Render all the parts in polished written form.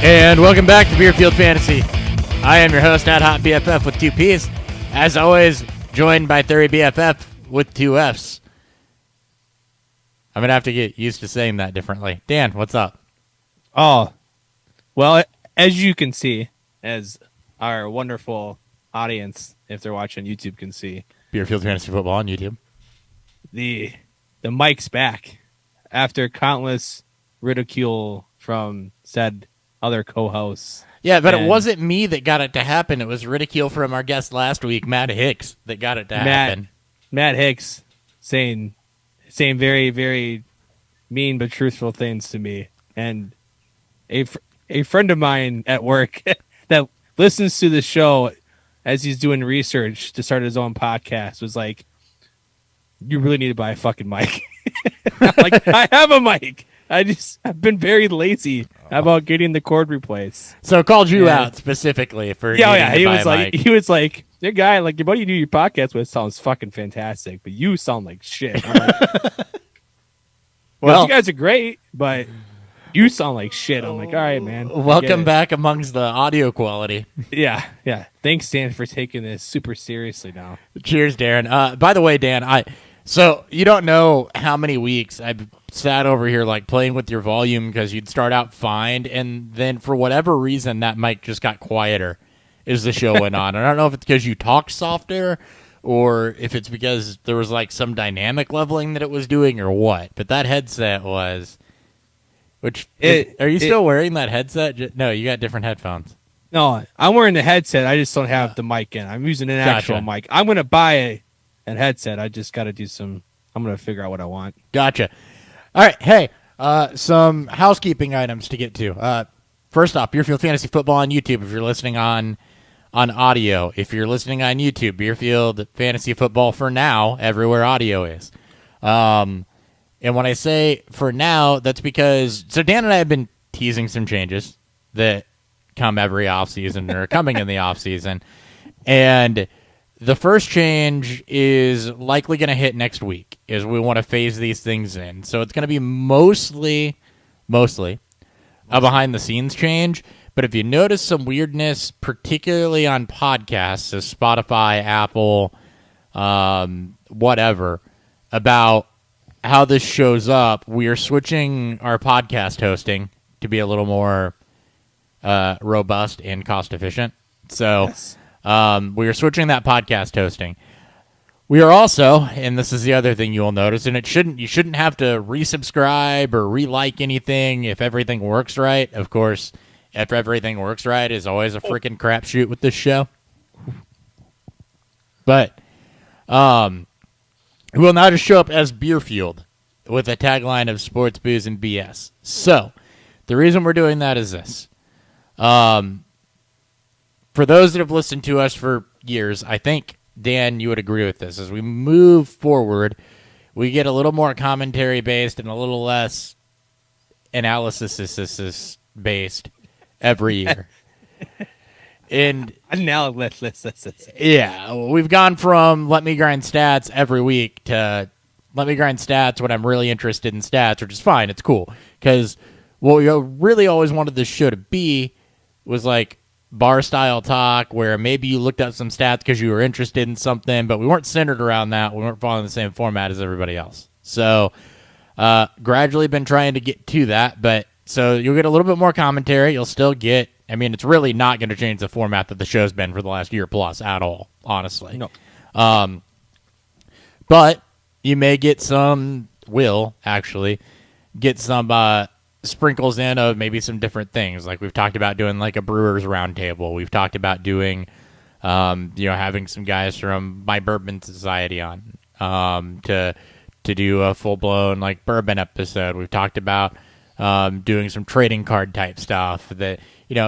And welcome back to Beerfield Fantasy. I am your host, Nat Hot BFF with 2 P's. As always, joined by Thurry BFF with 2 F's. I'm going to have to get used to saying that differently. Dan, what's up? Oh, well, as you can see, as our wonderful audience, if they're watching YouTube, can see, Beerfield Fantasy Football on YouTube. The mic's back after countless ridicule from said other co-hosts. Yeah, but it wasn't me that got it to happen. It was ridicule from our guest last week, Matt Hicks, that got it to happen. Matt Hicks saying very, very mean but truthful things to me. And a friend of mine at work that listens to the show as he's doing research to start his own podcast was like, you really need to buy a fucking mic. Like, I have a mic. I've been very lazy about getting the cord replaced. So called you out specifically for he was like, your guy, like your buddy you do your podcast with sounds fucking fantastic, but you sound like shit. I'm like, well, you guys are great, but you sound like shit. I'm like, all right, man. Welcome back amongst the audio quality. Yeah. Thanks, Dan, for taking this super seriously now. Cheers, Darren. By the way, Dan, so you don't know how many weeks I've sat over here like playing with your volume because you'd start out fine, and then for whatever reason that mic just got quieter as the show went on. And I don't know if it's because you talked softer or if it's because there was like some dynamic leveling that it was doing or what. But that headset was... are you still wearing that headset? No, you got different headphones. No, I'm wearing the headset. I just don't have the mic in. I'm using an actual mic. I'm going to buy a headset. I just got to do some... I'm going to figure out what I want. Gotcha. All right, hey, some housekeeping items to get to. First off, Beerfield Fantasy Football on YouTube if you're listening on audio. If you're listening on YouTube, Beerfield Fantasy Football for now, everywhere audio is. And when I say for now, that's because... So Dan and I have been teasing some changes that come every offseason or coming in the offseason. And the first change is likely going to hit next week, is we want to phase these things in. So it's going to be mostly a behind-the-scenes change. But if you notice some weirdness, particularly on podcasts, so Spotify, Apple, whatever, about how this shows up, we are switching our podcast hosting to be a little more robust and cost-efficient. So... Yes. We are switching that podcast hosting. We are also, and this is the other thing you'll notice, and you shouldn't have to resubscribe or re-like anything if everything works right. Of course, if everything works right is always a freaking crapshoot with this show. But we will now just show up as Beerfield with a tagline of sports, booze, and BS. So the reason we're doing that is this. For those that have listened to us for years, I think, Dan, you would agree with this. As we move forward, we get a little more commentary-based and a little less analysis-based every year. And analysis. Yeah, we've gone from let me grind stats every week to let me grind stats when I'm really interested in stats, which is fine. It's cool. Because what we really always wanted this show to be was like bar-style talk where maybe you looked up some stats because you were interested in something, but we weren't centered around that. We weren't following the same format as everybody else. So gradually been trying to get to that, but so you'll get a little bit more commentary. You'll still get, I mean, it's really not going to change the format that the show's been for the last year plus at all, honestly. No. But you may get some, will actually get some sprinkles in of maybe some different things. Like we've talked about doing like a Brewers roundtable. We've talked about doing, having some guys from my Bourbon Society on to do a full-blown like bourbon episode. We've talked about doing some trading card type stuff that,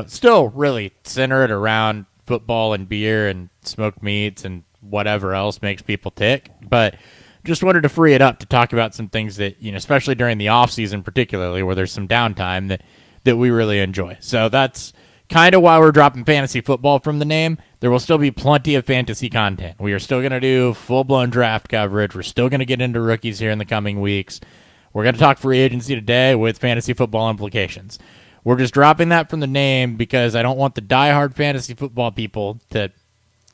still really centered around football and beer and smoked meats and whatever else makes people tick. But just wanted to free it up to talk about some things that, especially during the off season, particularly where there's some downtime that we really enjoy. So that's kind of why we're dropping fantasy football from the name. There will still be plenty of fantasy content. We are still going to do full-blown draft coverage. We're still going to get into rookies here in the coming weeks. We're going to talk free agency today with fantasy football implications. We're just dropping that from the name because I don't want the diehard fantasy football people to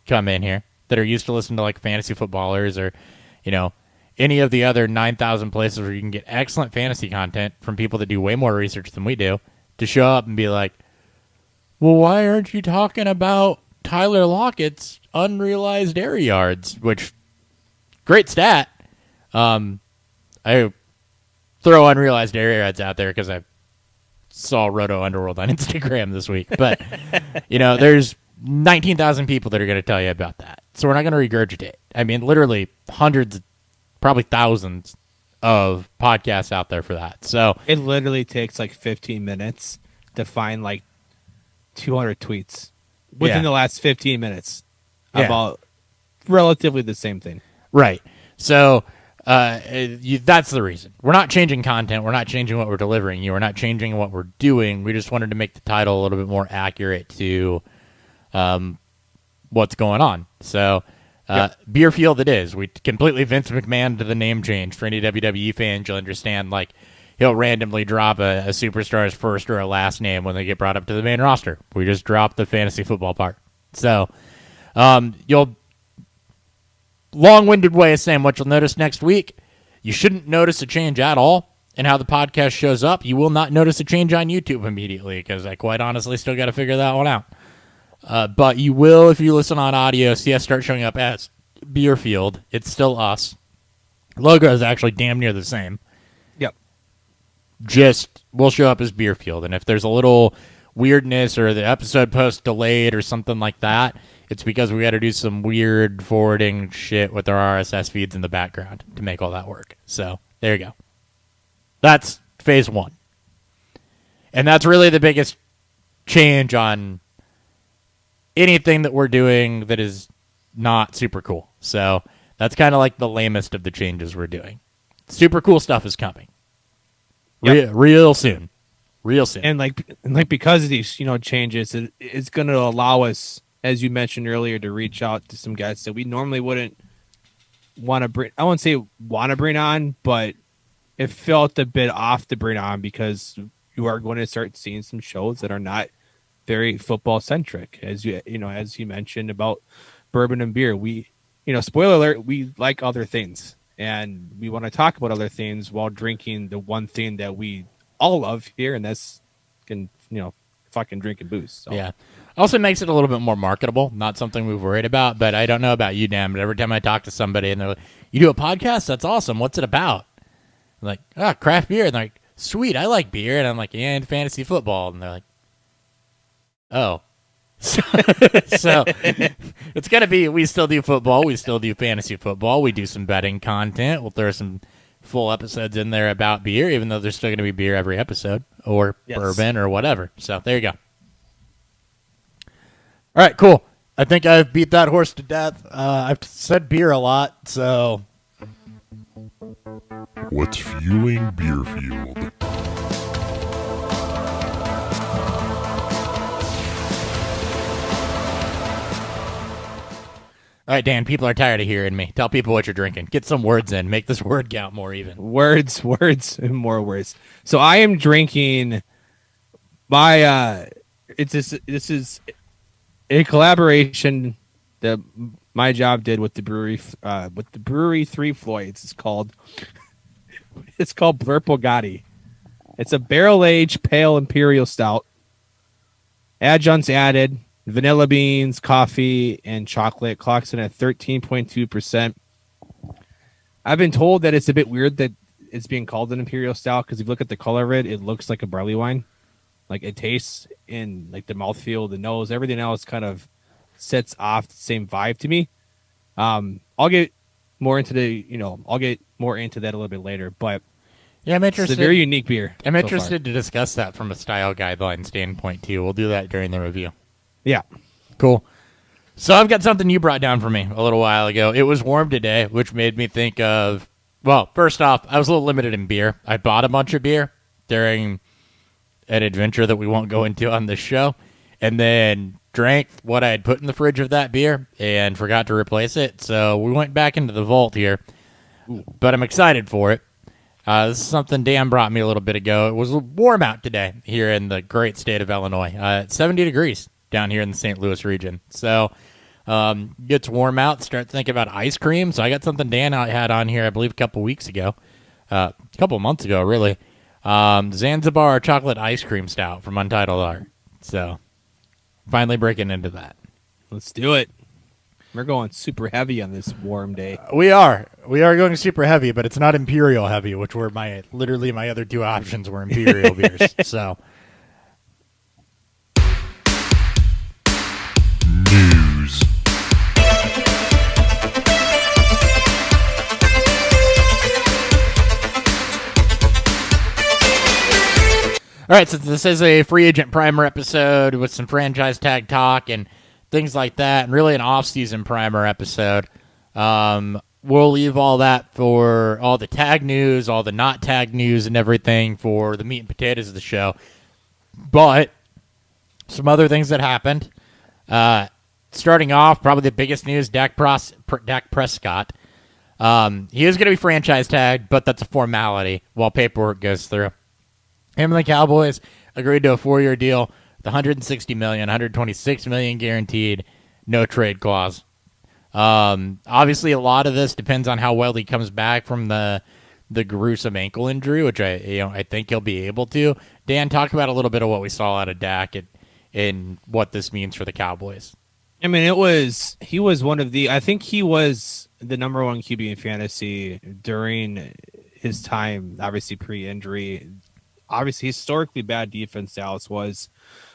come in here that are used to listening to like fantasy footballers or, any of the other 9,000 places where you can get excellent fantasy content from people that do way more research than we do to show up and be like, well, why aren't you talking about Tyler Lockett's unrealized air yards, which great stat. I throw unrealized air yards out there because I saw Roto Underworld on Instagram this week. But, there's 19,000 people that are going to tell you about that. So we're not going to regurgitate. I mean, literally hundreds, probably thousands of podcasts out there for that. So it literally takes like 15 minutes to find like 200 tweets within the last 15 minutes about relatively the same thing. Right. So that's the reason. We're not changing content. We're not changing what we're delivering you. We're not changing what we're doing. We just wanted to make the title a little bit more accurate to what's going on. So Beer Field it is. We completely Vince McMahon to the name change. For any WWE fans, you'll understand, like, he'll randomly drop a superstar's first or a last name when they get brought up to the main roster. We just dropped the fantasy football part. So you'll long-winded way of saying what you'll notice next week. You shouldn't notice a change at all in how the podcast shows up. You will not notice a change on YouTube immediately because I quite honestly still got to figure that one out. But you will, if you listen on audio, see us start showing up as Beer Field. It's still us. Logo is actually damn near the same. Yep. Just, we'll show up as Beer Field. And if there's a little weirdness or the episode post delayed or something like that, it's because we got to do some weird forwarding shit with our RSS feeds in the background to make all that work. So, there you go. That's phase one. And that's really the biggest change on anything that we're doing that is not super cool. So, that's kind of like the lamest of the changes we're doing. Super cool stuff is coming. Yep. Real soon. Real soon. And like because of these, changes, it's going to allow us, as you mentioned earlier, to reach out to some guys that we normally wouldn't want to bring. I won't say want to bring on, but it felt a bit off to bring on because you are going to start seeing some shows that are not very football centric, as you mentioned about bourbon and beer. We, spoiler alert, we like other things and we want to talk about other things while drinking the one thing that we all love here, and that's fucking drinking booze. So. Yeah. Also makes it a little bit more marketable. Not something we've worried about, but I don't know about you, Dan, but every time I talk to somebody and they're like, you do a podcast? That's awesome. What's it about? I'm like, craft beer. And they're like, sweet, I like beer. And I'm like, yeah, and fantasy football. And they're like, oh. So it's going to be, we still do football. We still do fantasy football. We do some betting content. We'll throw some full episodes in there about beer, even though there's still going to be beer every episode or bourbon or whatever. So there you go. All right, cool. I think I've beat that horse to death. I've said beer a lot, so. What's fueling Beer Field? All right, Dan, people are tired of hearing me. Tell people what you're drinking. Get some words in. Make this word count more even. Words, and more words. So I am drinking my, this is a collaboration that my job did with the brewery Three Floyds. It's called Blurple Gotti. It's a barrel-aged pale imperial stout. Adjuncts added, vanilla beans, coffee, and chocolate. Clocks in at 13.2%. I've been told that it's a bit weird that it's being called an imperial stout because if you look at the color of it, it looks like a barley wine. Like it tastes in like the mouthfeel, the nose, everything else kind of sets off the same vibe to me. I'll get more into that a little bit later, but yeah, I'm interested. It's a very unique beer. I'm interested to discuss that from a style guideline standpoint too. We'll do that during the review. Yeah. Cool. So I've got something you brought down for me a little while ago. It was warm today, which made me think of, well, first off, I was a little limited in beer. I bought a bunch of beer during an adventure that we won't go into on this show, and then drank what I had put in the fridge of that beer and forgot to replace it. So we went back into the vault here, but I'm excited for it. This is something Dan brought me a little bit ago. It was warm out today here in the great state of Illinois. It's 70 degrees down here in the St. Louis region. So gets warm out, start thinking about ice cream. So I got something Dan had on here, I believe, a couple months ago, really. Zanzibar chocolate ice cream stout from Untitled Art. So finally breaking into that. Let's do it. We're going super heavy on this warm day. We are going super heavy, but it's not Imperial heavy, which were my other two options were Imperial beers. So News. all right, so this is a free agent primer episode with some franchise tag talk and things like that, and really an off-season primer episode. We'll leave all that for all the tag news, all the not tag news and everything for the meat and potatoes of the show. But some other things that happened. Starting off, probably the biggest news, Dak Prescott. He is going to be franchise tagged, but that's a formality while paperwork goes through. Him and the Cowboys agreed to a 4-year deal. The $160 million, $126 million guaranteed, no trade clause. Obviously, a lot of this depends on how well he comes back from the gruesome ankle injury, which I think he'll be able to. Dan, talk about a little bit of what we saw out of Dak and what this means for the Cowboys. I mean, he was one of the, I think he was the number one QB in fantasy during his time, obviously pre-injury. Obviously, historically bad defense Dallas was.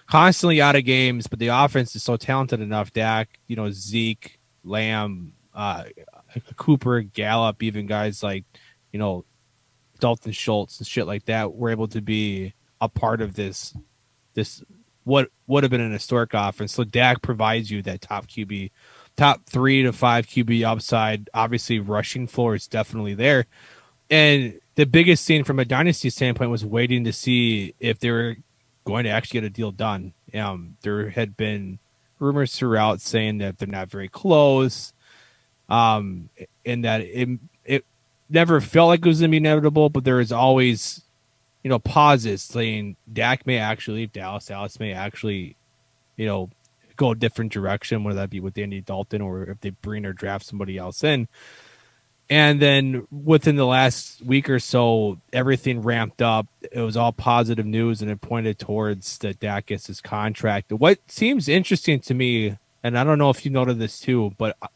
Constantly out of games, but the offense is so talented enough. Dak, Zeke, Lamb, Cooper, Gallup, even guys like, Dalton Schultz and shit like that were able to be a part of this what would have been an historic offense. So Dak provides you that top 3 to 5 QB upside. Obviously, rushing floor is definitely there. And the biggest thing from a dynasty standpoint was waiting to see if they were going to actually get a deal done. There had been rumors throughout saying that they're not very close, and that it never felt like it was going to be inevitable, but there is always, pauses saying Dak may actually leave Dallas. Dallas may actually, go a different direction, whether that be with Andy Dalton or if they bring or draft somebody else in. And then within the last week or so, everything ramped up. It was all positive news, and it pointed towards that Dak gets his contract. What seems interesting to me, and I don't know if you noted this too, but I'm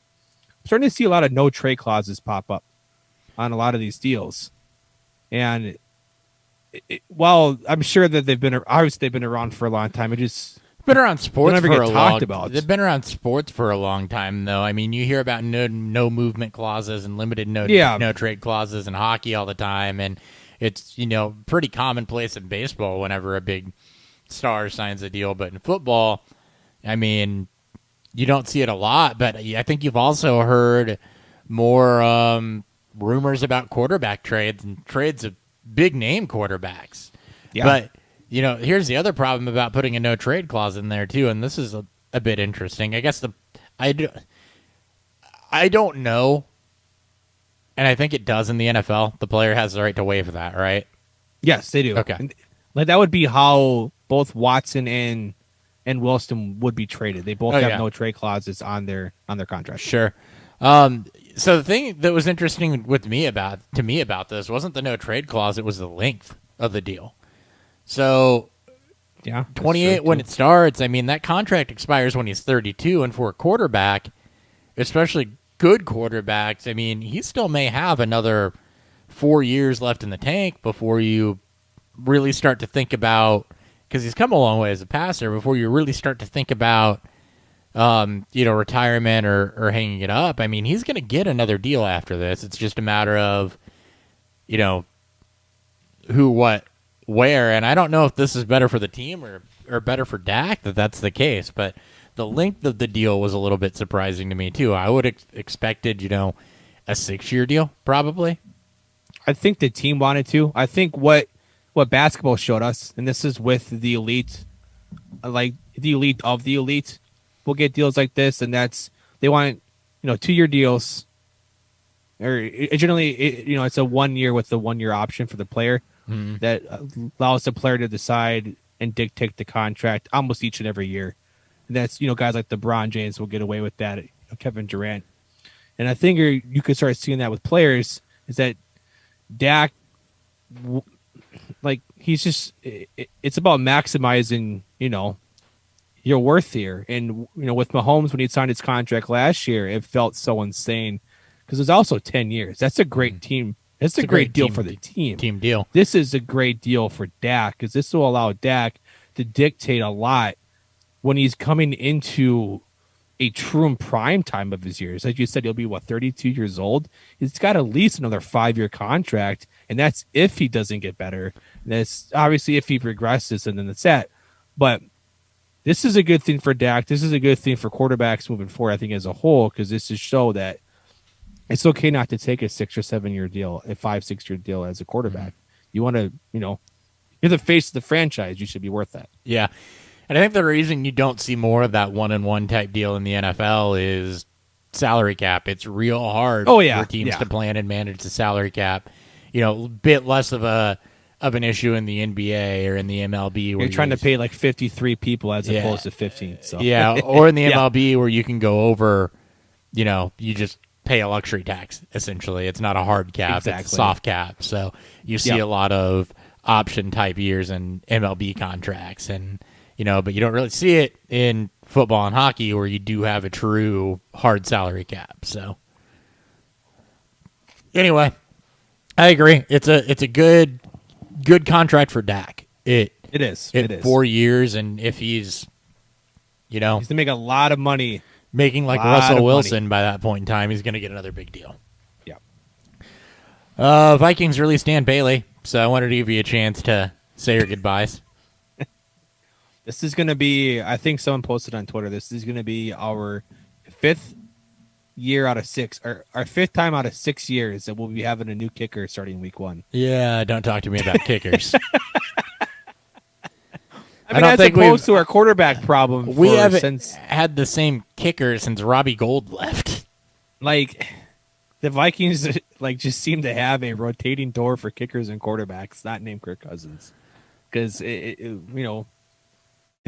starting to see a lot of no trade clauses pop up on a lot of these deals. And while I'm sure that they've been around for a long time, been around sports for a long about. They've been around sports for a long time, though. I mean, you hear about no movement clauses and limited no trade clauses in hockey all the time, and it's pretty commonplace in baseball whenever a big star signs a deal. But in football, I mean, you don't see it a lot. But I think you've also heard more rumors about quarterback trades and trades of big name quarterbacks. Yeah. But here's the other problem about putting a no trade clause in there too, and this is a bit interesting. I guess I don't know, and I think it does in the NFL. The player has the right to waive that, right? Yes, they do. Okay, like that would be how both Watson and Wilson would be traded. They both have no trade clauses on their contract. Sure. So the thing that was interesting to me about this wasn't the no trade clause; it was the length of the deal. So, 28 when it starts. I mean, that contract expires when he's 32, and for a quarterback, especially good quarterbacks, I mean, he still may have another 4 years left in the tank before you really start to think about, because he's come a long way as a passer, before you really start to think about, retirement or hanging it up. I mean, he's going to get another deal after this. It's just a matter of, who, what, where, and I don't know if this is better for the team or better for Dak that's the case, but the length of the deal was a little bit surprising to me too. I would expected, a 6-year deal probably. I think the team wanted to. I think what basketball showed us, and this is with the elite, like the elite of the elite, will get deals like this, and that's they want 2-year deals, or generally, it's a 1 year with the 1 year option for the player that allows the player to decide and dictate the contract almost each and every year. And that's, guys like LeBron James will get away with that, Kevin Durant. And I think you could start seeing that with players is that Dak, he's just, it's about maximizing, your worth here. And, with Mahomes, when he signed his contract last year, it felt so insane because it was also 10 years. That's a great team. That's a great deal for the team. Team deal. This is a great deal for Dak because this will allow Dak to dictate a lot when he's coming into a true prime time of his years. Like you said, he'll be 32 years old. He's got at least another 5-year contract, and that's if he doesn't get better. And that's obviously if he regresses, and then that's that. But this is a good thing for Dak. This is a good thing for quarterbacks moving forward, I think, as a whole, because this is show that it's okay not to take a 6 or 7 year deal, a 5-6 year deal as a quarterback. You want to, you're the face of the franchise. You should be worth that. Yeah. And I think the reason you don't see more of that 1-and-1 type deal in the NFL is salary cap. It's real hard for teams to plan and manage the salary cap. A bit less of an issue in the NBA or in the MLB. Where you're trying to pay like 53 people as opposed to 15. So. Yeah, or in the MLB where you can go over, you just pay a luxury tax, essentially. It's not a hard cap. Exactly. It's a soft cap. So you see a lot of option type years in MLB contracts and but you don't really see it in football and hockey where you do have a true hard salary cap. So anyway, I agree. It's a good contract for Dak. It is 4 years, and if he's he's to make a lot of money, making like Russell Wilson by that point in time, he's going to get another big deal. Yeah. Vikings released Dan Bailey, so I wanted to give you a chance to say your goodbyes. This is going to be, I think someone posted on Twitter, this is going to be our 5th year out of 6, or our 5th time out of 6 years that we'll be having a new kicker starting week 1. Yeah, don't talk to me about kickers. I don't think opposed to our quarterback problem. We haven't had the same kicker since Robbie Gould left. The Vikings just seem to have a rotating door for kickers and quarterbacks, not named Kirk Cousins. Because,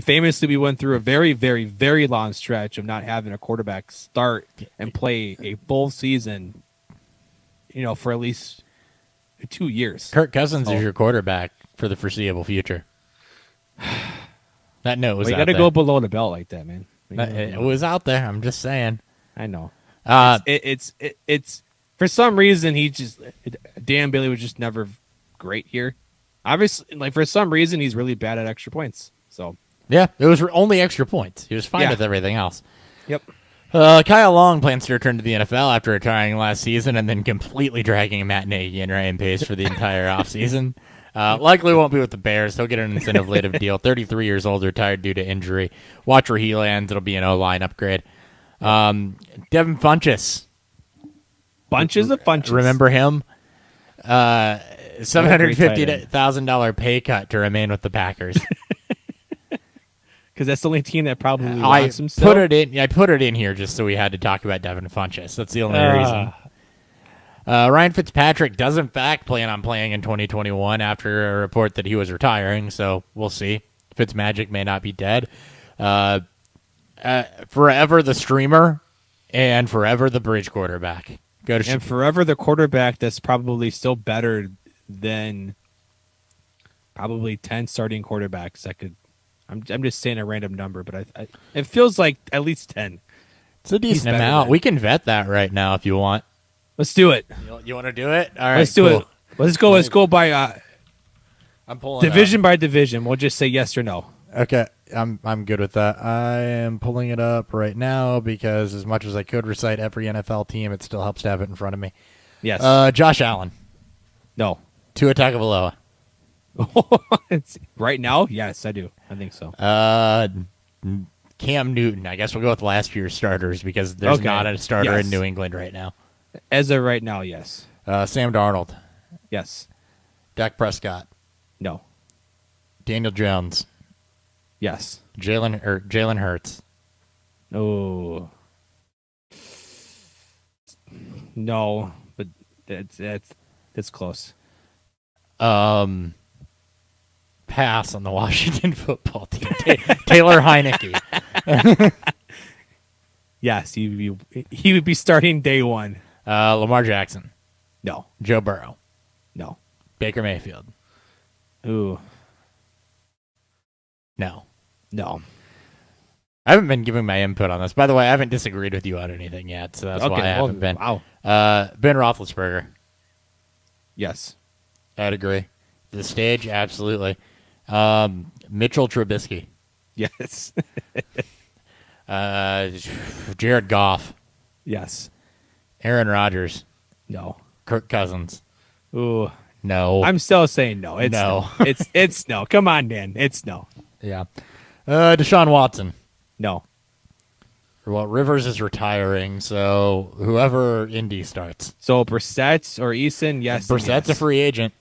famously, we went through a very, very, very long stretch of not having a quarterback start and play a full season, for at least 2 years. Kirk Cousins is your quarterback for the foreseeable future. That note was out there. You got to go below the belt like that, man. It was out there. I'm just saying. I know. It's for some reason Dan Bailey was just never great here. Obviously, for some reason he's really bad at extra points. So. Yeah, it was only extra points. He was fine with everything else. Yep. Kyle Long plans to return to the NFL after retiring last season and then completely dragging Matt Nagy and Ryan Pace for the entire offseason. Likely won't be with the Bears. He'll get an incentive-laden deal. 33 years old, retired due to injury. Watch where he lands. It'll be an O-line upgrade. Devin Funchess. Bunches of Funchess. Remember him? $750,000 pay cut to remain with the Packers. Because that's the only team that probably wants him still. I put it in here just so we had to talk about Devin Funchess. That's the only reason. Ryan Fitzpatrick does, in fact, plan on playing in 2021 after a report that he was retiring, so we'll see. Fitzmagic may not be dead. Forever the streamer and forever the bridge quarterback. And forever the quarterback that's probably still better than probably 10 starting quarterbacks that could. I'm just saying a random number, but it feels like at least 10. It's a decent amount. We can vet that right now if you want. Let's do it. You want to do it? All right, let's do it. Let's go by I'm pulling division by division. We'll just say yes or no. Okay, I'm good with that. I am pulling it up right now because as much as I could recite every NFL team, it still helps to have it in front of me. Yes. Josh Allen. No. Tua Tagovailoa. Right now? Yes, I do. I think so. Cam Newton. I guess we'll go with last year's starters because there's not a starter in New England right now. As of right now, yes. Sam Darnold. Yes. Dak Prescott. No. Daniel Jones. Yes. Jalen Hurts. Oh. No, but That's close. Pass on the Washington football team. Taylor Heineke. Yes, he would be starting day one. Lamar Jackson. No. Joe Burrow. No. Baker Mayfield. Ooh. No. I haven't been giving my input on this. By the way, I haven't disagreed with you on anything yet, so that's why I haven't been. Wow. Ben Roethlisberger. Yes. I'd agree. The stage, absolutely. Mitchell Trubisky. Yes. Jared Goff. Yes. Aaron Rodgers. No. Kirk Cousins. Ooh. No. I'm still saying no. It's No. It's no. Come on, Dan. It's no. Yeah. Deshaun Watson. No. Well, Rivers is retiring, so whoever Indy starts. So Brissett or Eason, yes. Brissett's a free agent.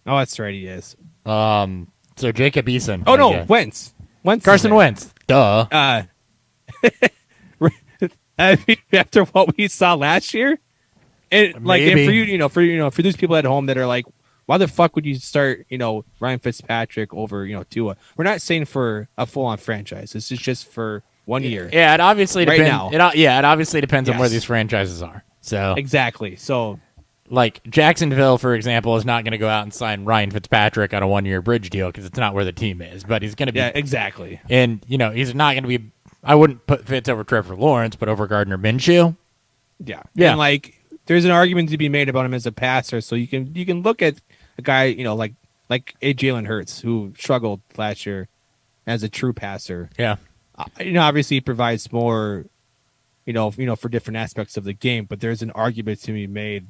Oh, that's right, he is. So Jacob Eason. Oh, no, Wentz. Carson Wentz. Duh. After what we saw last year, and like, and Maybe. for those people at home that are like, why the fuck would you start, Ryan Fitzpatrick over, Tua? We're not saying for a full-on franchise. This is just for 1 year. Yeah, it obviously right depends. now. It obviously depends on where Yes. these franchises are. So Exactly. So, like Jacksonville, for example, is not going to go out and sign Ryan Fitzpatrick on a 1-year bridge deal because it's not where the team is. But he's going to be. yeah, exactly. And he's not going to be. I wouldn't put Fitz over Trevor Lawrence, but over Gardner Minshew. Yeah. Yeah. And like, there's an argument to be made about him as a passer. So you can look at a guy, like a Jalen Hurts who struggled last year as a true passer. Yeah. Obviously he provides more, for different aspects of the game, but there's an argument to be made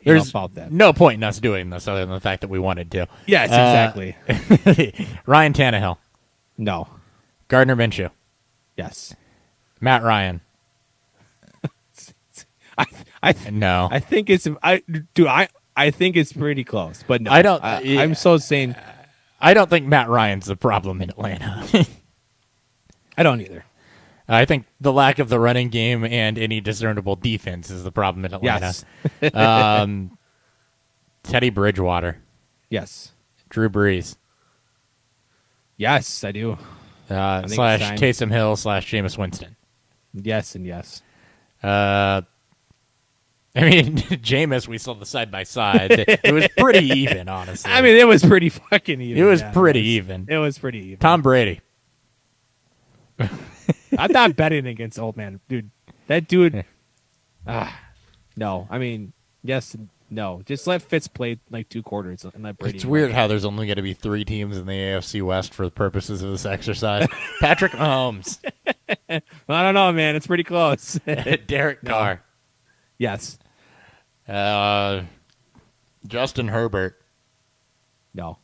There's about that. no point in us doing this other than the fact that we wanted to. Yes, exactly. Ryan Tannehill, No. Gardner Minshew, Yes. Matt Ryan. No. I think it's I think it's pretty close, but no. I don't- I'm so saying I don't think Matt Ryan's the problem in Atlanta. I don't either. I think the lack of the running game and any discernible defense is the problem in Atlanta. Yes. Teddy Bridgewater, Yes. Drew Brees, Yes, I do. think it's slash time. Taysom Hill slash Jameis Winston. Yes and yes. I mean, Jameis, we saw the side by side. It was pretty even, honestly. I mean, it was pretty fucking even. it was yeah. pretty even. It was pretty even. Tom Brady. I'm not betting against old man, dude. That dude. No, I mean, yes, and no. Just let Fitz play like 2 quarters and let Brady. It's weird how there's only going to be 3 teams in the AFC West for the purposes of this exercise. Patrick Mahomes, I don't know, man. It's pretty close. Derek Carr, Yes. Justin Herbert, No.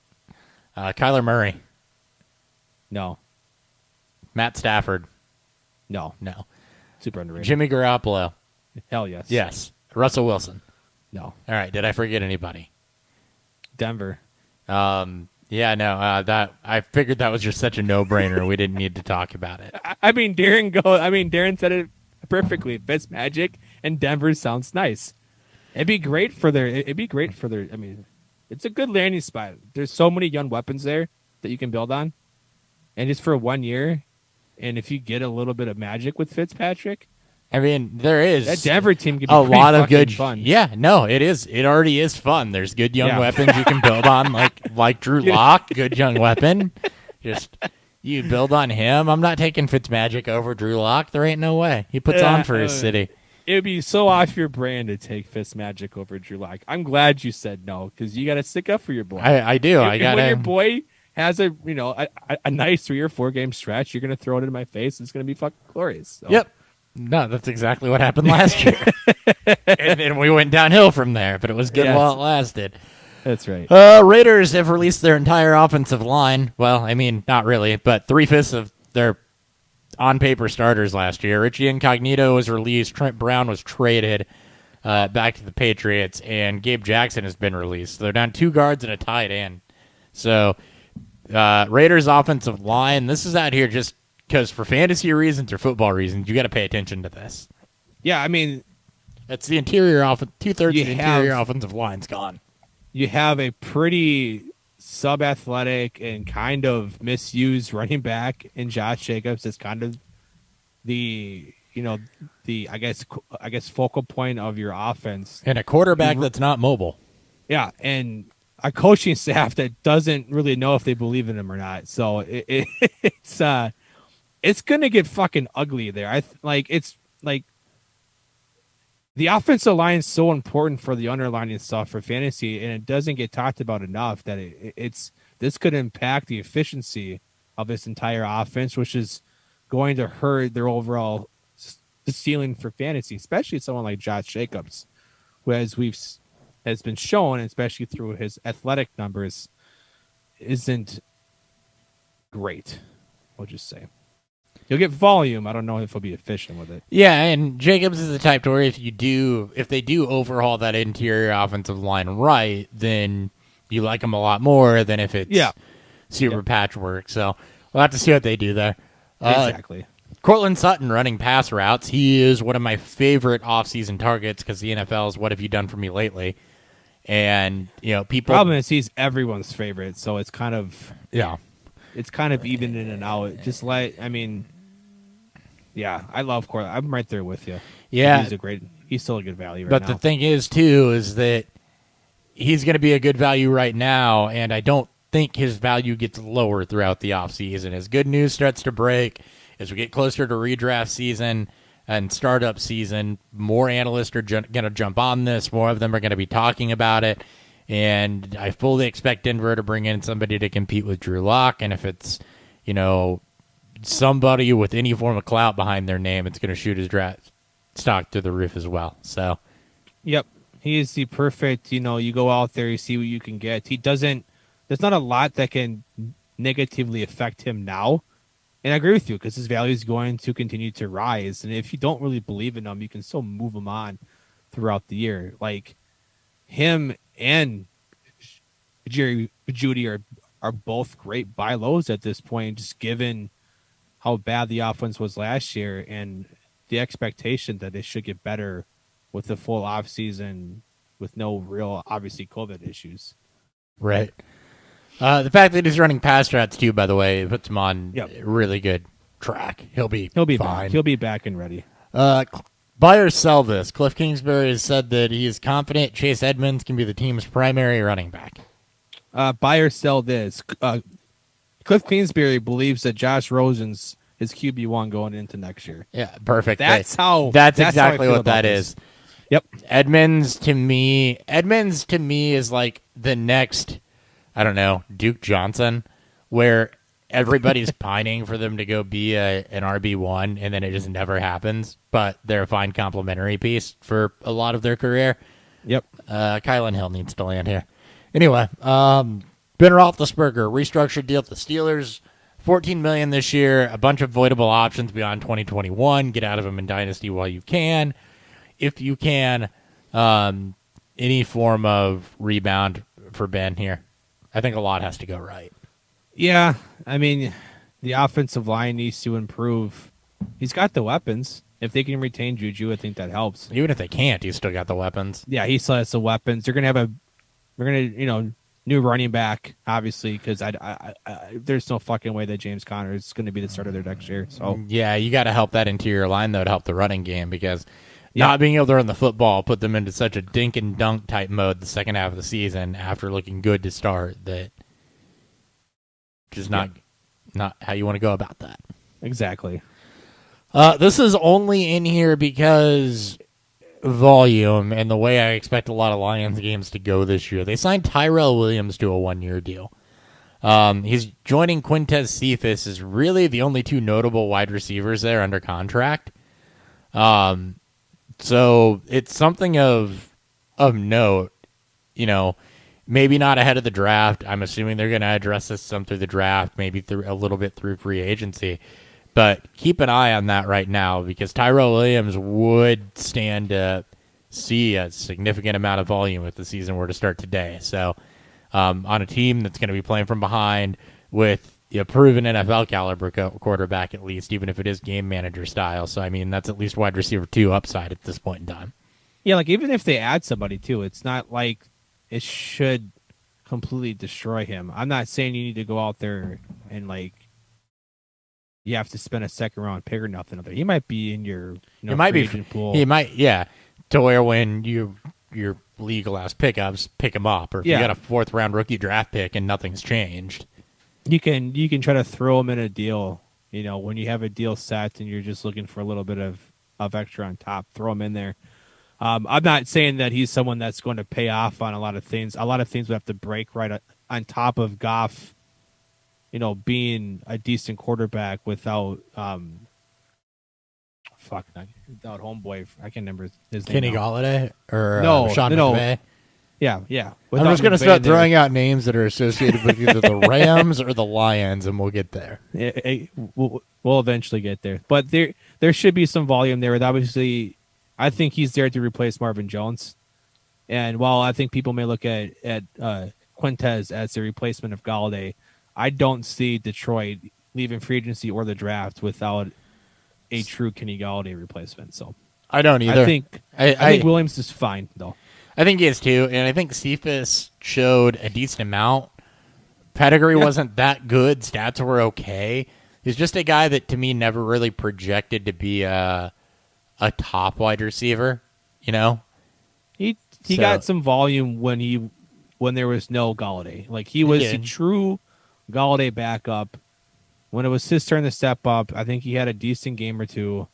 Kyler Murray, No. Matt Stafford. No. No. Super underrated. Jimmy Garoppolo. Hell yes. Yes. Russell Wilson. No. All right. Did I forget anybody? Denver. Yeah, no. That I figured that was just such a no-brainer. We didn't need to talk about it. Darren said it perfectly. Fitz Magic and Denver sounds nice. It'd be great for their. I mean, it's a good landing spot. There's so many young weapons there that you can build on, and just for 1 year, and if you get a little bit of magic with Fitzpatrick, I mean, there is that Denver team could be a pretty lot of fucking good fun. Yeah, no, it is. It already is fun. There's good young Yeah. weapons you can build on, like Drew Lock, good young weapon. Just you build on him. I'm not taking Fitzmagic over Drew Lock. There ain't no way. He puts on for his city. It would be so off your brand to take Fitzmagic over Drew Lock. I'm glad you said no because you got to stick up for your boy. I do. I got when your boy has a nice 3 or 4 game stretch, you're gonna throw it in my face. It's gonna be fucking glorious. So. Yep. No, that's exactly what happened last year. And then we went downhill from there, but it was good Yes. while it lasted. That's right. Raiders have released their entire offensive line. Well, I mean, not really, but 3/5 of their on-paper starters last year. Richie Incognito was released. Trent Brown was traded back to the Patriots, and Gabe Jackson has been released. So they're down 2 guards and a tight end. So Raiders offensive line, this is out here just because for fantasy reasons or football reasons, you got to pay attention to this. Yeah, I mean, It's the interior two-thirds of the have- interior offensive line's gone. You have a pretty sub-athletic and kind of misused running back in Josh Jacobs. It's kind of the I guess focal point of your offense. And a quarterback that's not mobile. Yeah, and a coaching staff that doesn't really know if they believe in him or not. So it's gonna get fucking ugly there. It's like the offensive line is so important for the underlying stuff for fantasy, and it doesn't get talked about enough that this could impact the efficiency of this entire offense, which is going to hurt their overall ceiling for fantasy, especially someone like Josh Jacobs, who has been shown, especially through his athletic numbers, isn't great. I'll just say. He'll get volume. I don't know if he'll be efficient with it. Yeah, and Jacobs is the type to where if they do overhaul that interior offensive line right, then you like him a lot more than if it's super patchwork. So we'll have to see what they do there. Exactly. Cortland Sutton running pass routes. He is one of my favorite offseason targets because the NFL is what have you done for me lately? And people. Problem is he's everyone's favorite, so it's kind of it's kind of even in and out. I love Cortland. I'm right there with you. Yeah, he's still a good value right now. But the thing is too is that he's going to be a good value right now, and I don't think his value gets lower throughout the offseason. As good news starts to break, as we get closer to redraft season and startup season, more analysts are going to jump on this. More of them are going to be talking about it. And I fully expect Denver to bring in somebody to compete with Drew Lock. And if it's, somebody with any form of clout behind their name, it's going to shoot his draft stock to the roof as well. So, yep. He is the perfect, you go out there, you see what you can get. There's not a lot that can negatively affect him now. And I agree with you because his value is going to continue to rise. And if you don't really believe in him, you can still move him on throughout the year. Like him and Jerry Judy are both great buy lows at this point, just given how bad the offense was last year and the expectation that they should get better with the full offseason with no real, obviously, COVID issues. Right. The fact that he's running pass routes too, by the way, puts him on really good track. He'll be fine. Back. He'll be back and ready. Buy or sell this. Cliff Kingsbury has said that he is confident Chase Edmonds can be the team's primary running back. Buy or sell this. Cliff Kingsbury believes that Josh Rosen's his QB1 going into next year. Yeah, perfect. That's exactly what that is. Yep. Edmonds to me is like the next, I don't know, Duke Johnson, where everybody's pining for them to go be an RB1, and then it just never happens. But they're a fine complimentary piece for a lot of their career. Yep. Kylan Hill needs to land here. Anyway, Ben Roethlisberger, restructured deal with the Steelers, $14 million this year, a bunch of voidable options beyond 2021. Get out of them in Dynasty while you can. If you can, any form of rebound for Ben here. I think a lot has to go right. Yeah, I mean, the offensive line needs to improve. He's got the weapons. If they can retain Juju, I think that helps. Even if they can't, he's still got the weapons. Yeah, he still has the weapons. They're gonna new running back, obviously, because there's no fucking way that James Conner is going to be the starter there next year. So yeah, you got to help that interior line though to help the running game because not being able to run the football put them into such a dink and dunk type mode the second half of the season after looking good to start that just not how you want to go about that. Exactly. This is only in here because volume and the way I expect a lot of Lions games to go this year. They signed Tyrell Williams to a 1-year deal. He's joining Quintez Cephas is really the only two notable wide receivers there under contract. So it's something of note, maybe not ahead of the draft. I'm assuming they're going to address this some through the draft, maybe through a little bit through free agency. But keep an eye on that right now because Tyrell Williams would stand to see a significant amount of volume if the season were to start today. So on a team that's going to be playing from behind with a proven NFL caliber quarterback at least, even if it is game manager style. So, I mean, that's at least wide receiver 2 upside at this point in time. Yeah, like even if they add somebody too, it's not like it should completely destroy him. I'm not saying you need to go out there and like you have to spend a second round pick or nothing. He might be in your free agent pool. He might, yeah, to where when your league allows pickups, pick him up, or if you got a 4th round rookie draft pick and nothing's changed, you can try to throw him in a deal. When you have a deal set and you're just looking for a little bit of extra on top, throw him in there. I'm not saying that he's someone that's going to pay off on a lot of things. A lot of things would have to break right on top of Goff, being a decent quarterback without without homeboy. I can't remember his name. Kenny Galladay or Sean no. McVay. Yeah. I'm just going to start throwing out names that are associated with either the Rams or the Lions, and we'll get there. We'll eventually get there. But there should be some volume there. Obviously, I think he's there to replace Marvin Jones. And while I think people may look at Quintez as a replacement of Galladay, I don't see Detroit leaving free agency or the draft without a true Kenny Galladay replacement. So I don't either. I think Williams is fine, though. I think he is too, and I think Cephas showed a decent amount. Pedigree wasn't that good. Stats were okay. He's just a guy that, to me, never really projected to be a top wide receiver. He got some volume when there was no Galladay. Like he was a true Galladay backup. When it was his turn to step up, I think he had a decent game or two.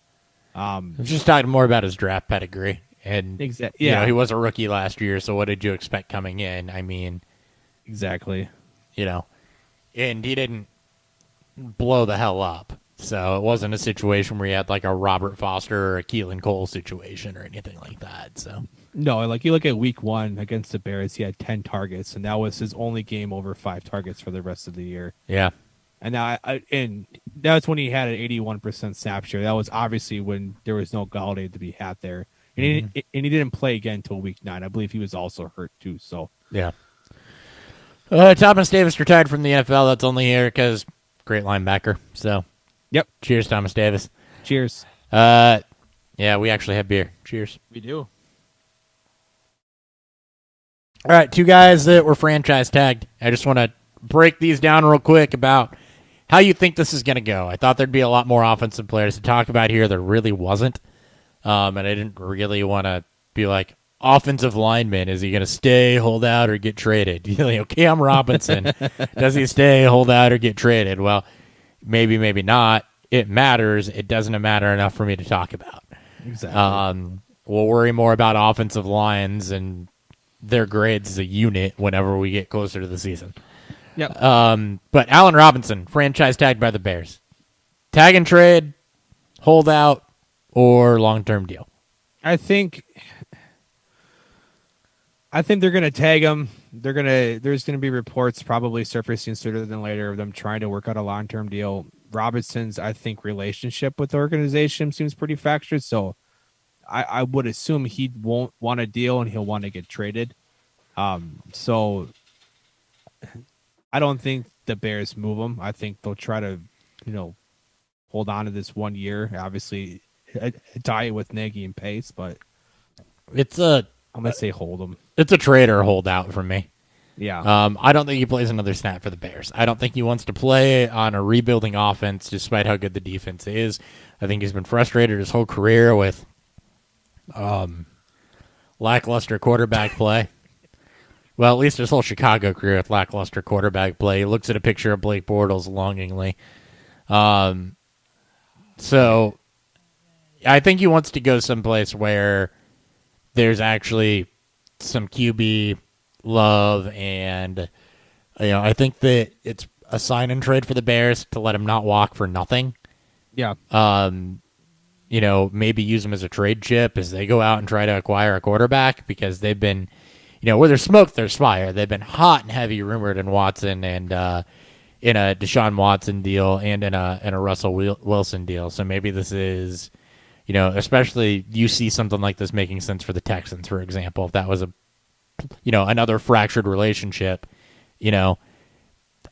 I'm just talking more about his draft pedigree. And he was a rookie last year, so what did you expect coming in? I mean, exactly. And he didn't blow the hell up. So it wasn't a situation where you had like a Robert Foster or a Keelan Cole situation or anything like that. So no, like you look at week 1 against the Bears, he had 10 targets, and that was his only game over 5 targets for the rest of the year. Yeah. And now, and that's when he had an 81% snap share. That was obviously when there was no Galladay to be had there. And he didn't play again until week 9. I believe he was also hurt too. So yeah. Thomas Davis retired from the NFL. That's only here because great linebacker. So yep. Cheers, Thomas Davis. Cheers. Yeah, we actually have beer. Cheers. We do. All right, 2 guys that were franchise tagged. I just want to break these down real quick about how you think this is going to go. I thought there'd be a lot more offensive players to talk about here. There really wasn't. And I didn't really want to be like, offensive lineman, is he going to stay, hold out, or get traded? Cam Robinson, does he stay, hold out, or get traded? Well, maybe not. It matters. It doesn't matter enough for me to talk about. Exactly. We'll worry more about offensive lines and their grades as a unit whenever we get closer to the season. Yep. But Allen Robinson, franchise tagged by the Bears. Tag and trade, hold out, or long-term deal? I think they're going to tag him. There's going to be reports probably surfacing sooner than later of them trying to work out a long-term deal. Robinson's, I think, relationship with the organization seems pretty fractured, so I would assume he won't want a deal and he'll want to get traded. So I don't think the Bears move him. I think they'll try to, hold on to this 1 year. Obviously, tie it with Nagy and Pace, but I'm gonna say hold him. It's a trade or hold out for me. Yeah. I don't think he plays another snap for the Bears. I don't think he wants to play on a rebuilding offense, despite how good the defense is. I think he's been frustrated his whole career with lackluster quarterback play. Well, at least his whole Chicago career with lackluster quarterback play. He looks at a picture of Blake Bortles longingly. So I think he wants to go someplace where there's actually some QB love, and I think that it's a sign and trade for the Bears to let him not walk for nothing. Yeah. Maybe use him as a trade chip as they go out and try to acquire a quarterback, because they've been, where there's smoke, there's fire. They've been hot and heavy rumored in Watson and in a Deshaun Watson deal and in a Russell Wilson deal. So maybe this is, especially you see something like this making sense for the Texans, for example, if that was another fractured relationship,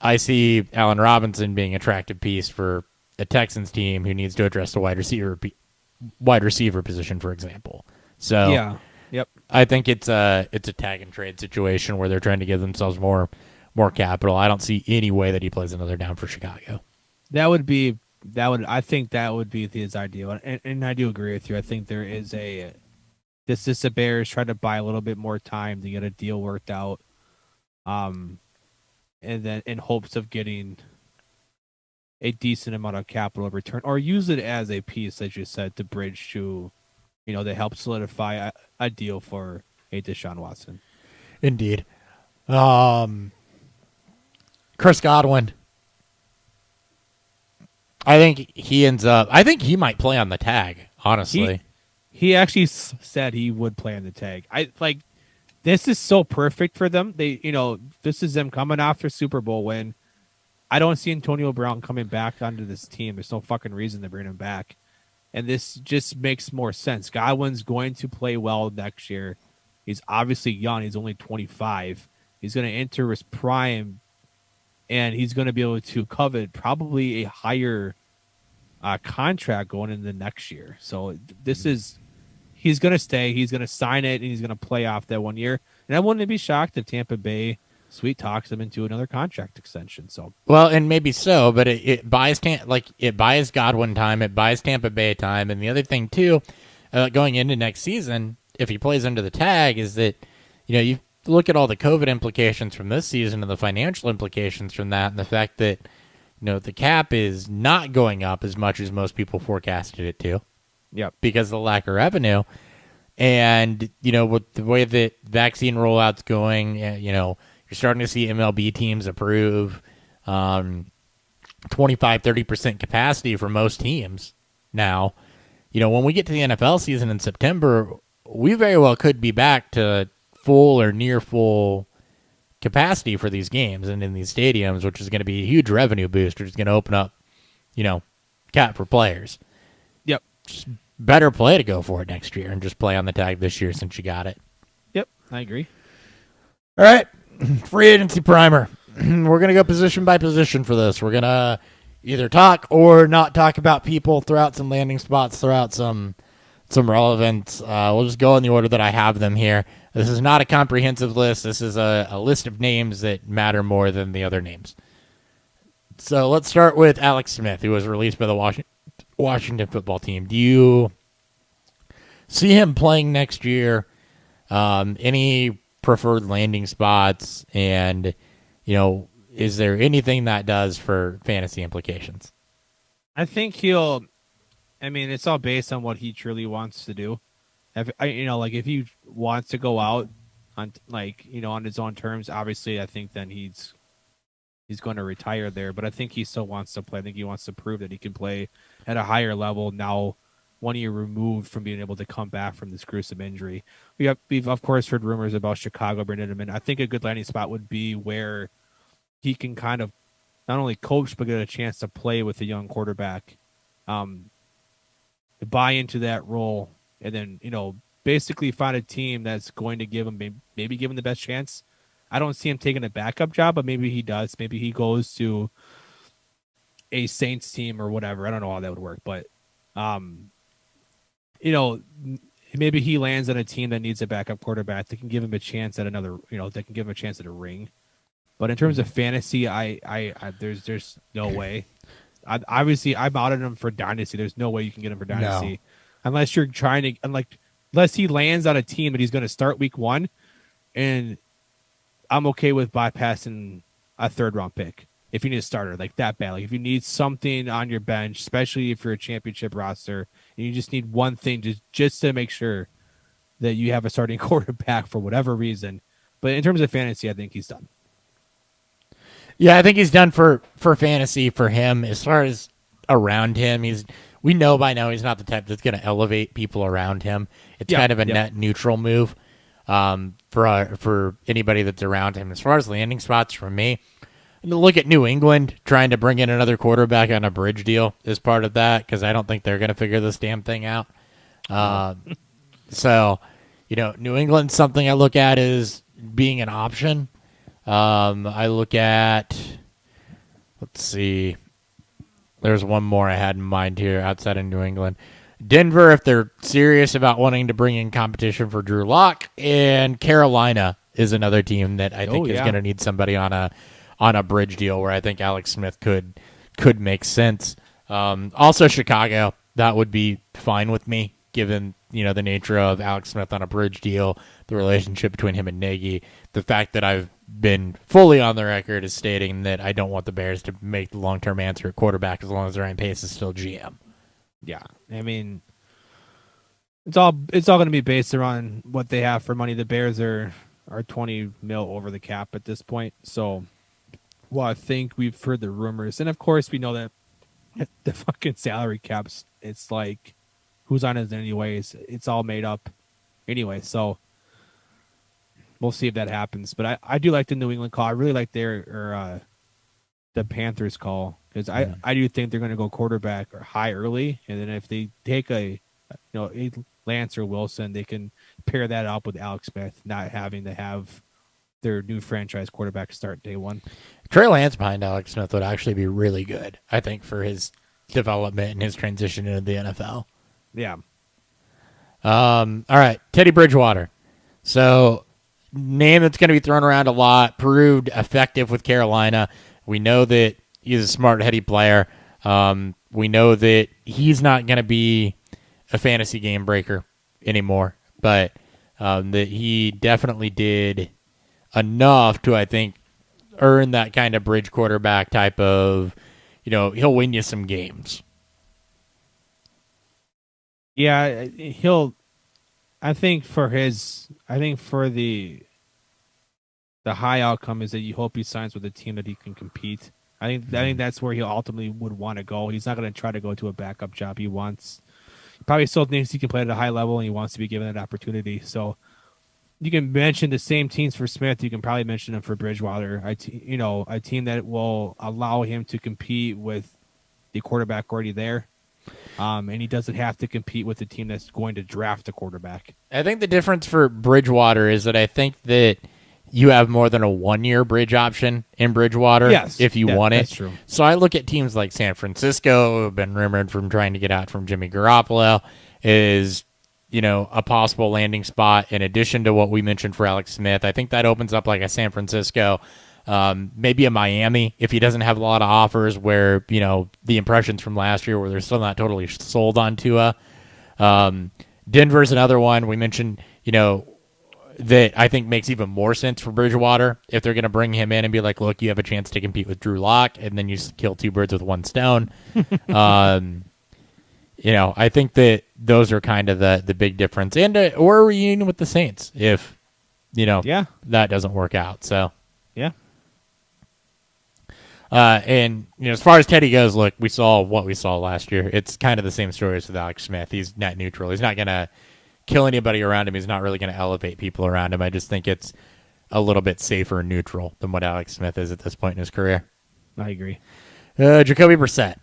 I see Allen Robinson being an attractive piece for a Texans team who needs to address the wide receiver position, for example. So yeah. Yep. I think it's a tag and trade situation where they're trying to give themselves more capital. I don't see any way that he plays another down for Chicago. I think that would be his ideal, and I do agree with you. I think there is this is the Bears trying to buy a little bit more time to get a deal worked out, and then in hopes of getting a decent amount of capital return, or use it as a piece, as you said, to bridge to, to help solidify a deal for a Deshaun Watson. Indeed. Chris Godwin. I think he might play on the tag, honestly. He actually said he would play on the tag. This is so perfect for them. This is them coming off their Super Bowl win. I don't see Antonio Brown coming back onto this team. There's no fucking reason to bring him back. And this just makes more sense. Godwin's going to play well next year. He's obviously young. He's only 25. He's going to enter his prime, and he's going to be able to covet probably a higher contract going into next year. So he's going to stay. He's going to sign it, and he's going to play off that 1 year. And I wouldn't be shocked if Tampa Bay sweet talks him into another contract extension. So and maybe so, but it buys Godwin time, it buys Tampa Bay time, and the other thing too, going into next season, if he plays under the tag, is that you look at all the COVID implications from this season and the financial implications from that, and the fact that the cap is not going up as much as most people forecasted it to. Yep. Because of the lack of revenue, and with the way that vaccine rollout's going, you're starting to see MLB teams approve 25-30% capacity for most teams now. When we get to the NFL season in September, we very well could be back to full or near full capacity for these games and in these stadiums, which is going to be a huge revenue boost, which is going to open up, cap for players. Yep. Just better play to go for it next year and just play on the tag this year since you got it. Yep, I agree. All right. Free agency primer. We're going to go position by position for this. We're going to either talk or not talk about people, throw out some landing spots, throw out some relevance. We'll just go in the order that I have them here. This is not a comprehensive list. This is a list of names that matter more than the other names. So let's start with Alex Smith, who was released by the Washington football team. Do you see him playing next year? Any preferred landing spots, and is there anything that does for fantasy implications? I think it's all based on what he truly wants to do. If he wants to go out on on his own terms, obviously I think then he's going to retire there, but I think he still wants to play. I think he wants to prove that he can play at a higher level now, 1 year removed from being able to come back from this gruesome injury. We've of course heard rumors about Chicago bringing him in. I think a good landing spot would be where he can kind of not only coach but get a chance to play with a young quarterback, buy into that role, and then basically find a team that's going to give him maybe give him the best chance. I don't see him taking a backup job, but maybe he does. Maybe he goes to a Saints team or whatever. I don't know how that would work, but maybe he lands on a team that needs a backup quarterback that can give him a chance at another, that can give him a chance at a ring. But in terms of fantasy, there's no way. I'm out on him for dynasty. There's no way you can get him for dynasty unless you're trying to, unless he lands on a team that he's going to start week 1, and I'm okay with bypassing a 3rd round pick if you need a starter like that bad. Like if you need something on your bench, especially if you're a championship roster, and you just need one thing just to make sure that you have a starting quarterback for whatever reason. But in terms of fantasy, I think he's done. Yeah, I think he's done for fantasy for him. As far as around him, we know by now he's not the type that's going to elevate people around him. It's kind of a net neutral move for anybody that's around him. As far as landing spots for me, look at New England trying to bring in another quarterback on a bridge deal as part of that, because I don't think they're going to figure this damn thing out. So, New England's something I look at as being an option. I look at, let's see, there's one more I had in mind here outside of New England. Denver, if they're serious about wanting to bring in competition for Drew Lock, and Carolina is another team that I think is going to need somebody on a bridge deal where I think Alex Smith could make sense. Also Chicago, that would be fine with me given, the nature of Alex Smith on a bridge deal, the relationship between him and Nagy, the fact that I've been fully on the record as stating that I don't want the Bears to make the long-term answer at quarterback as long as Ryan Pace is still GM. Yeah, I mean, it's all going to be based around what they have for money. The Bears are 20 mil over the cap at this point. So, I think we've heard the rumors, and of course we know that the fucking salary caps. It's like, who's on it anyways? It's all made up anyway. So we'll see if that happens. But I do like the New England call. I really like the Panthers call. Because I do think they're going to go quarterback or high early, and then if they take a Lance or Wilson, they can pair that up with Alex Smith, not having to have their new franchise quarterback start day one. Trey Lance behind Alex Smith would actually be really good, I think, for his development and his transition into the NFL. Yeah. All right, Teddy Bridgewater. So, name that's going to be thrown around a lot, proved effective with Carolina. We know that he's a smart, heady player. We know that he's not going to be a fantasy game breaker anymore, but that he definitely did enough to, I think, earn that kind of bridge quarterback type of, he'll win you some games. Yeah, I think for the high outcome is that you hope he signs with a team that he can compete. I think that's where he ultimately would want to go. He's not going to try to go to a backup job. He probably still thinks he can play at a high level, and he wants to be given that opportunity. So you can mention the same teams for Smith. You can probably mention them for Bridgewater. A team that will allow him to compete with the quarterback already there. And he doesn't have to compete with the team that's going to draft a quarterback. I think the difference for Bridgewater is that I think that you have more than a 1-year bridge option in Bridgewater if you want it. That's true. So I look at teams like San Francisco, who have been rumored from trying to get out from Jimmy Garoppolo, is, a possible landing spot in addition to what we mentioned for Alex Smith. I think that opens up like a San Francisco, maybe a Miami, if he doesn't have a lot of offers where, the impressions from last year where they're still not totally sold on Tua. Denver's another one. We mentioned, that I think makes even more sense for Bridgewater if they're going to bring him in and be like, look, you have a chance to compete with Drew Lock, and then you kill two birds with one stone. I think that those are kind of the big difference. And or a reunion with the Saints if, that doesn't work out. So, yeah. And as far as Teddy goes, look, we saw what we saw last year. It's kind of the same story as with Alex Smith. He's net neutral. He's not going to kill anybody around him. He's not really going to elevate people around him. I just think it's a little bit safer and neutral than what Alex Smith is at this point in his career. I agree. Jacoby Brissett.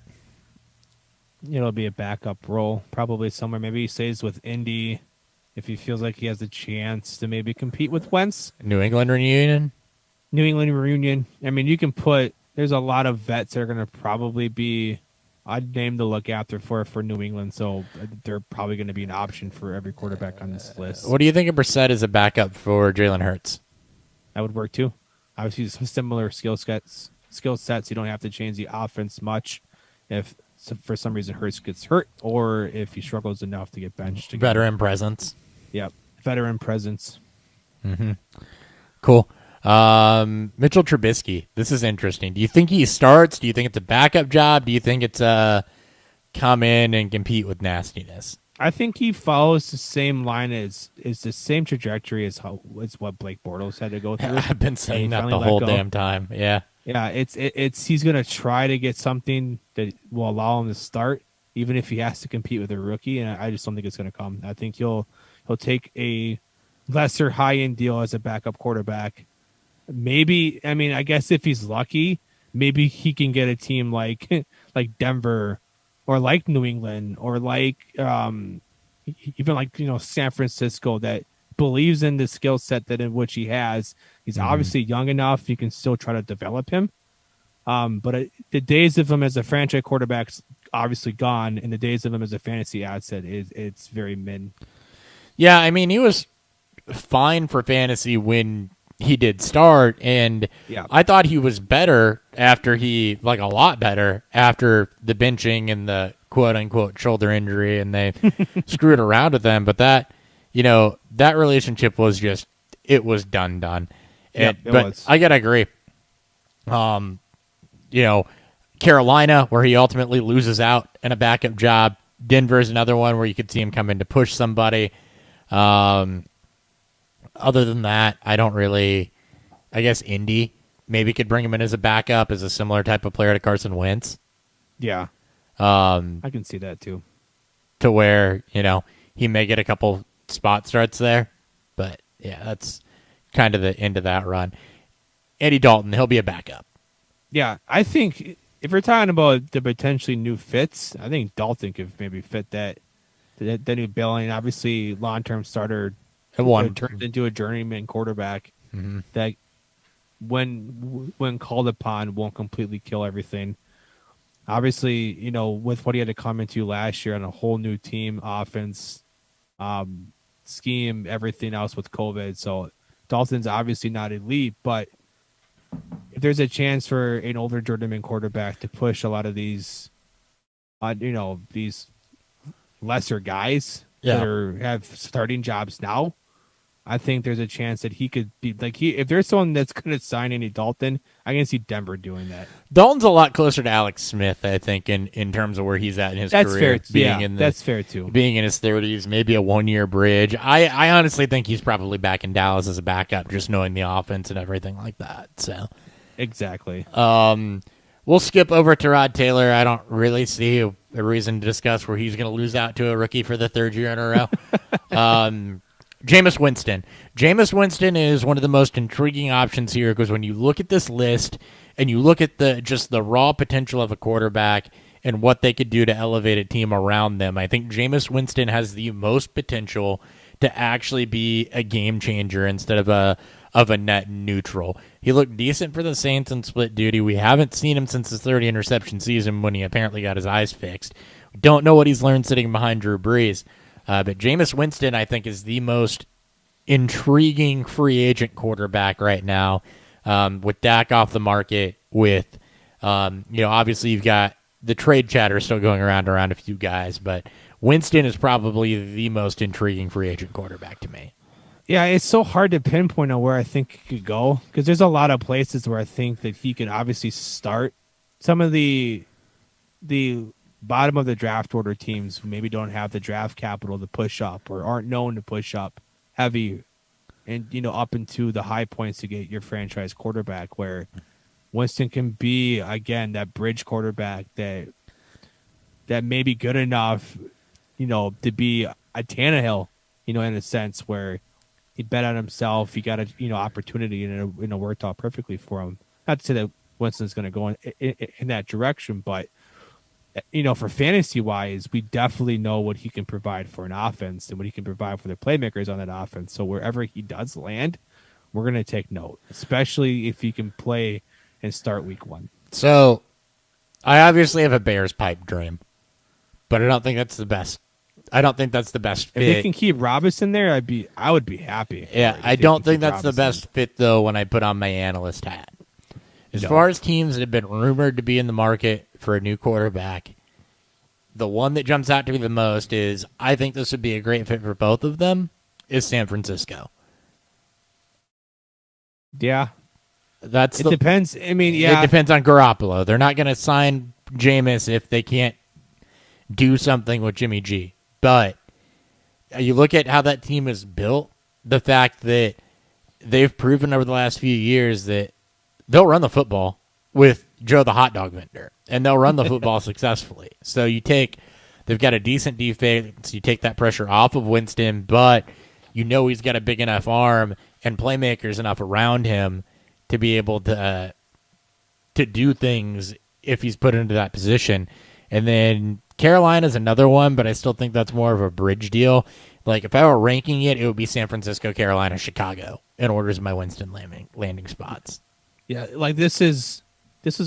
It'll be a backup role, probably somewhere. Maybe he stays with Indy if he feels like he has a chance to maybe compete with Wentz. New England reunion. I mean, you can there's a lot of vets that are going to probably be I'd name to look after for New England, so they're probably going to be an option for every quarterback on this list. What do you think of Brissett as a backup for Jalen Hurts? That would work too. Obviously, some similar skill sets. You don't have to change the offense much if for some reason Hurts gets hurt or if he struggles enough to get benched. Again. Veteran presence. Yep, veteran presence. Mm-hmm. Cool. Mitchell Trubisky. This is interesting. Do you think he starts? Do you think it's a backup job? Do you think it's come in and compete with nastiness? I think he follows the same line as the same trajectory as what Blake Bortles had to go through. I've been saying that the whole damn time. Yeah. Yeah, it's he's gonna try to get something that will allow him to start, even if he has to compete with a rookie. And I just don't think it's gonna come. I think he'll take a lesser high end deal as a backup quarterback. Maybe, I mean, I guess if he's lucky, maybe he can get a team like Denver or like New England or like even like San Francisco that believes in the skill set that in which he has. He's obviously young enough; you can still try to develop him. But the days of him as a franchise quarterback's obviously gone, and the days of him as a fantasy asset it's very min. Yeah, I mean, he was fine for fantasy when he did start, and Yeah. I thought he was better after a lot better after the benching and the quote-unquote shoulder injury, and they screwed around with them. But that relationship was just, it was done. Yeah, it but was. I gotta agree. Carolina, where he ultimately loses out in a backup job. Denver is another one where you could see him come in to push somebody. Other than that, I don't really. I guess Indy maybe could bring him in as a backup, as a similar type of player to Carson Wentz. Yeah. I can see that too. To where, he may get a couple spot starts there. But, yeah, that's kind of the end of that run. Andy Dalton, he'll be a backup. Yeah, I think if we're talking about the potentially new fits, I think Dalton could maybe fit that new billing. Obviously, long-term starter turned into a journeyman quarterback that, when called upon, won't completely kill everything. Obviously, with what he had to come into last year on a whole new team, offense, scheme, everything else with COVID. So Dalton's obviously not elite, but if there's a chance for an older journeyman quarterback to push a lot of these, these lesser guys that have starting jobs now, I think there's a chance that he could be if there's someone that's going to sign Andy Dalton, I can see Denver doing that. Dalton's a lot closer to Alex Smith, I think, in terms of where he's at in his career. That's fair too. Being in his 30s, maybe a 1-year bridge. I honestly think he's probably back in Dallas as a backup, just knowing the offense and everything like that. So exactly. We'll skip over to Rod Taylor. I don't really see a reason to discuss where he's going to lose out to a rookie for the third year in a row. Jameis Winston. Jameis Winston is one of the most intriguing options here, because when you look at this list and you look at the raw potential of a quarterback and what they could do to elevate a team around them, I think Jameis Winston has the most potential to actually be a game changer instead of a net neutral. He looked decent for the Saints in split duty. We haven't seen him since his 30 interception season when he apparently got his eyes fixed. We don't know what he's learned sitting behind Drew Brees. But Jameis Winston, I think, is the most intriguing free agent quarterback right now, with Dak off the market, with, obviously you've got the trade chatter still going around a few guys, but Winston is probably the most intriguing free agent quarterback to me. Yeah, it's so hard to pinpoint on where I think he could go, because there's a lot of places where I think that he could obviously start. Some of the bottom of the draft order teams who maybe don't have the draft capital to push up or aren't known to push up heavy and, up into the high points to get your franchise quarterback, where Winston can be, again, that bridge quarterback that may be good enough, to be a Tannehill, in a sense where he bet on himself. He got a, opportunity and it worked out perfectly for him. Not to say that Winston's going to go in that direction, but for fantasy wise, we definitely know what he can provide for an offense and what he can provide for the playmakers on that offense. So wherever he does land, we're going to take note, especially if he can play and start week 1. So I obviously have a Bears pipe dream, but I don't think that's the best. I don't think that's the best fit. If they can keep Robinson there, I would be happy. Yeah, I don't think that's the best fit, though, when I put on my analyst hat. As far as teams that have been rumored to be in the market for a new quarterback, the one that jumps out to me the most is, I think this would be a great fit for both of them, is San Francisco. Yeah. It depends. I mean, yeah. It depends on Garoppolo. They're not going to sign Jameis if they can't do something with Jimmy G. But you look at how that team is built, the fact that they've proven over the last few years that they'll run the football with Joe the hot dog vendor, and they'll run the football successfully. So they've got a decent defense. You take that pressure off of Winston, but he's got a big enough arm and playmakers enough around him to be able to do things if he's put into that position. And then Carolina's another one, but I still think that's more of a bridge deal. Like, if I were ranking it, it would be San Francisco, Carolina, Chicago in orders of my Winston landing spots. Yeah, like this is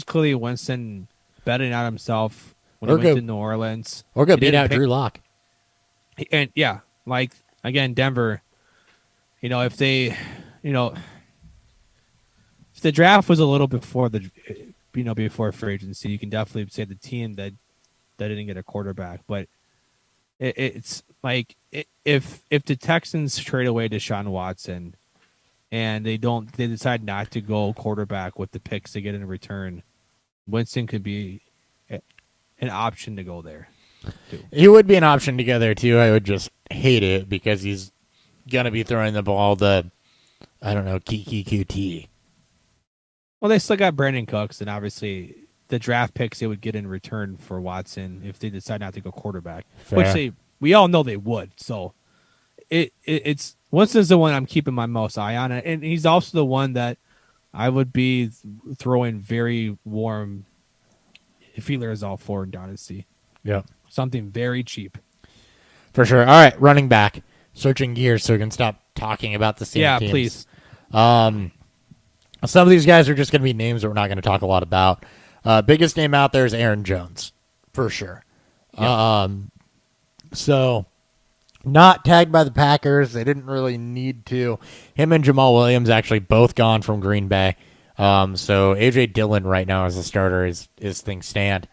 clearly Winston betting on himself, when Or he went go- to New Orleans. Or go He beat didn't out pick- Drew Lock. And yeah, like again, Denver. If they, if the draft was a little before before free agency, you can definitely say the team that didn't get a quarterback. But it's like if the Texans trade away Deshaun Watson, and they decide not to go quarterback with the picks they get in return, Winston could be an option to go there. He would be an option to go there too. I would just hate it because he's gonna be throwing the ball Kiki QT. Well, they still got Brandon Cooks, and obviously the draft picks they would get in return for Watson if they decide not to go quarterback, Fair. we all know they would. So it's Winston's the one I'm keeping my most eye on, and he's also the one that I would be throwing very warm feelers all for in Dynasty. Yep. Something very cheap. For sure. All right, running back. Switching gears so we can stop talking about the same teams. Please. Some of these guys are just going to be names that we're not going to talk a lot about. Biggest name out there is Aaron Jones, for sure. Yep. So, not tagged by the Packers. They didn't really need to. Him and Jamal Williams actually both gone from Green Bay. So, A.J. Dillon right now as a starter is things stand.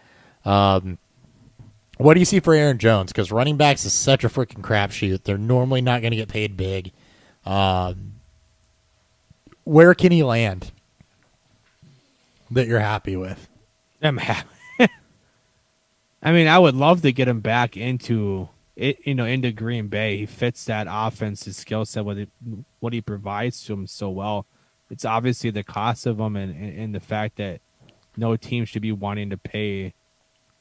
What do you see for Aaron Jones? Because running backs is such a freaking crapshoot. They're normally not going to get paid big. Where can he land that you're happy with? I'm happy. I mean, I would love to get him back into it, into Green Bay. He fits that offense, his skill set, what he provides to him so well. It's obviously the cost of him and the fact that no team should be wanting to pay,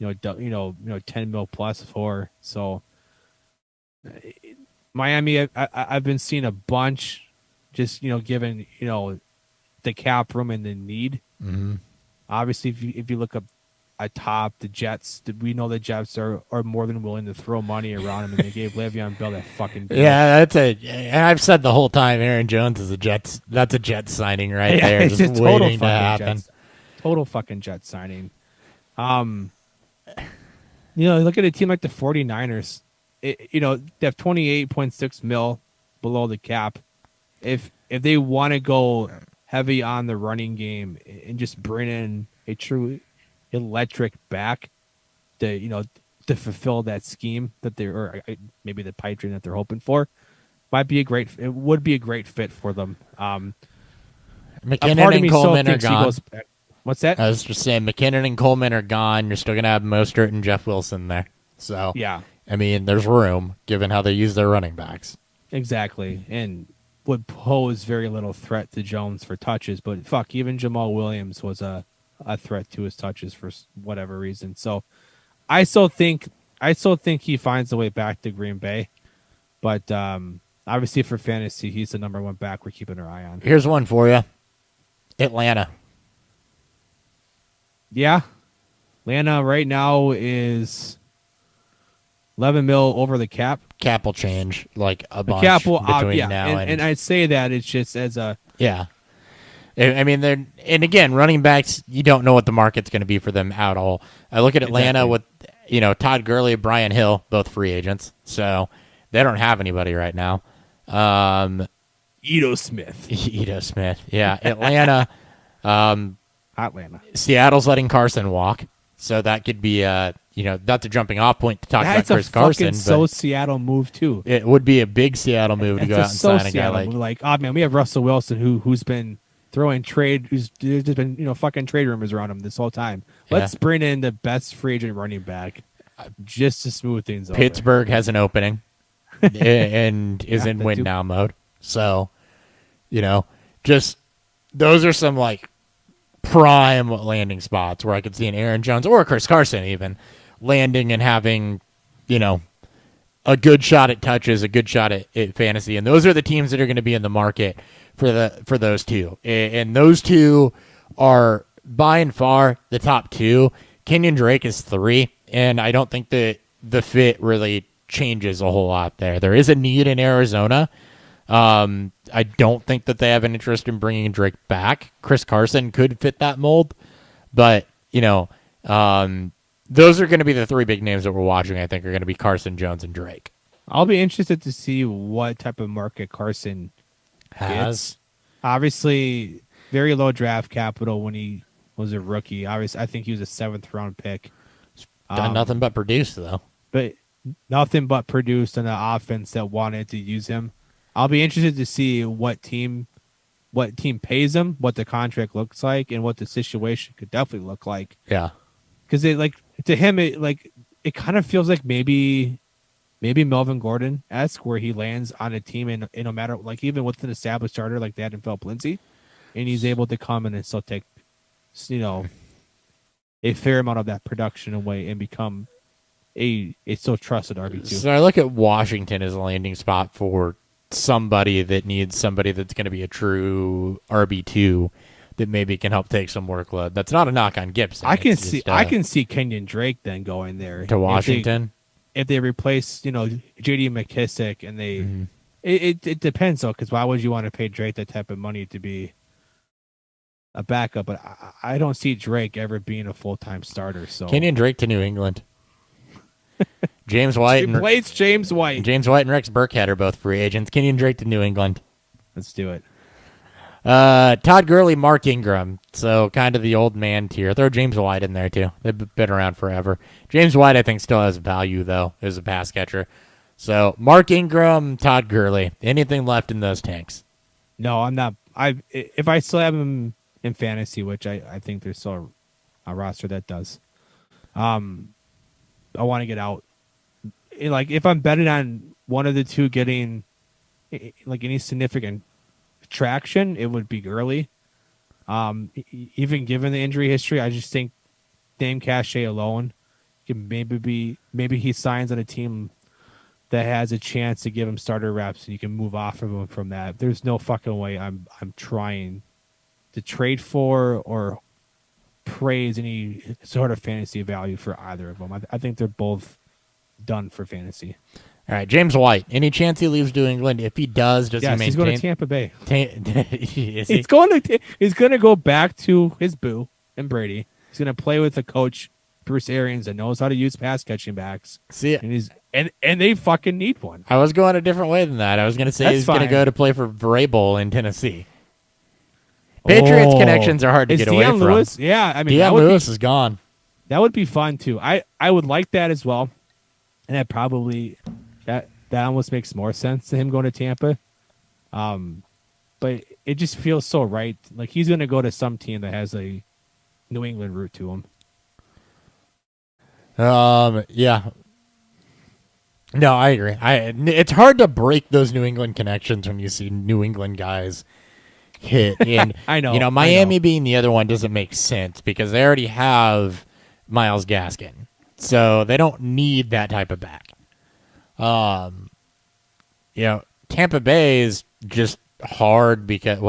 10 mil plus for. So Miami, I've been seeing a bunch, just given the cap room and the need. Mm-hmm. Obviously, if you look up atop the Jets, we know the Jets are more than willing to throw money around him, and they gave Le'Veon Bell that fucking deal. Yeah, and I've said the whole time, Aaron Jones is that's a Jets signing right there, it's just a total waiting to happen. Total fucking Jets signing. Look at a team like the 49ers. They have 28.6 mil below the cap. If they want to go heavy on the running game and just bring in a true electric back to fulfill that scheme that maybe the pipe dream that they're hoping for, it would be a great fit for them. McKinnon and Coleman are gone. What's that? I was just saying, McKinnon and Coleman are gone. You're still going to have Mostert and Jeff Wilson there. So, yeah. I mean, there's room, given how they use their running backs. Exactly. And would pose very little threat to Jones for touches. But, even Jamal Williams was a threat to his touches for whatever reason. So, I still think he finds a way back to Green Bay. But, obviously for fantasy, he's the number one back we're keeping our eye on. Here's one for you. Atlanta. Yeah. Atlanta right now is 11 mil over the cap. Cap will change like a bunch between now and I'd say that it's just as a... Yeah. I mean, and again, running backs, you don't know what the market's going to be for them at all. I look at Atlanta with, Todd Gurley, Brian Hill, both free agents. So they don't have anybody right now. Ito Smith. Yeah. Atlanta. Atlanta. Seattle's letting Carson walk. So that could be, that's a jumping off point to talk about Chris Carson. That's a fucking Seattle move, too. It would be a big Seattle move to go out and sign a guy like... oh, man, we have Russell Wilson who's been throwing trade, there's just been, fucking trade rumors around him this whole time. Let's bring in the best free agent running back just to smooth things over. Pittsburgh has an opening and is in win now mode. So, just those are some like prime landing spots where I could see an Aaron Jones or a Chris Carson even landing and having, a good shot at touches, a good shot at fantasy. And those are the teams that are going to be in the market for those two. And those two are by and far the top two. Kenyon Drake is 3, and I don't think that the fit really changes a whole lot there. There is a need in Arizona. I don't think that they have an interest in bringing Drake back. Chris Carson could fit that mold, but those are going to be the three big names that we're watching. I think are going to be Carson Jones and Drake. I'll be interested to see what type of market Carson Has. Obviously, very low draft capital when he was a rookie. Obviously, I think he was a 7th round pick. Done nothing but produce, though. But nothing but produced on the offense that wanted to use him. I'll be interested to see what team pays him, what the contract looks like, and what the situation could definitely look like. Yeah. Because to him, it kind of feels like maybe Melvin Gordon-esque, where he lands on a team and no matter, like, even with an established starter like they had in Philip Lindsay, and he's able to come in and still take, a fair amount of that production away and become a still trusted RB2. So I look at Washington as a landing spot for somebody that needs somebody that's going to be a true RB2 that maybe can help take some workload. That's not a knock on Gibson. I can see Kenyon Drake then going there to Washington. If they replace, J.D. McKissick, and they, it depends though, because why would you want to pay Drake that type of money to be a backup? But I don't see Drake ever being a full-time starter. So Kenyon Drake to New England. James White replace James White. James White and Rex Burkhead are both free agents. Kenyon Drake to New England. Let's do it. Todd Gurley, Mark Ingram. So kind of the old man tier. Throw James White in there too. They've been around forever. James White, I think, still has value though as a pass catcher. So Mark Ingram, Todd Gurley. Anything left in those tanks? No, I'm not. If I still have him in fantasy, which I think there's still a roster that does. I want to get out. Like if I'm betting on one of the two getting like any significant traction, it would be Gurley. Even given the injury history, I just think name cachet alone can maybe he signs on a team that has a chance to give him starter reps, and you can move off of him from that. There's no fucking way I'm trying to trade for or praise any sort of fantasy value for either of them. I think they're both done for fantasy. All right, James White. Any chance he leaves New England? If he does he maintain? He's going to Tampa Bay. Is he? He's going to go back to his boo and Brady. He's going to play with a coach, Bruce Arians, that knows how to use pass catching backs. See, and they fucking need one. I was going a different way than that. I was going to say he's going to go to play for Vrabel in Tennessee. Patriots connections are hard to get away from. Lewis? Yeah, I mean, Deion Lewis is gone. That would be fun too. I would like that as well, and that probably that almost makes more sense to him going to Tampa. But it just feels so right. Like he's going to go to some team that has a New England route to him. Yeah. No, I agree. It's hard to break those New England connections when you see New England guys hit. And I know. Miami being the other one doesn't make sense because they already have Myles Gaskin, so they don't need that type of back. Tampa Bay is just hard because,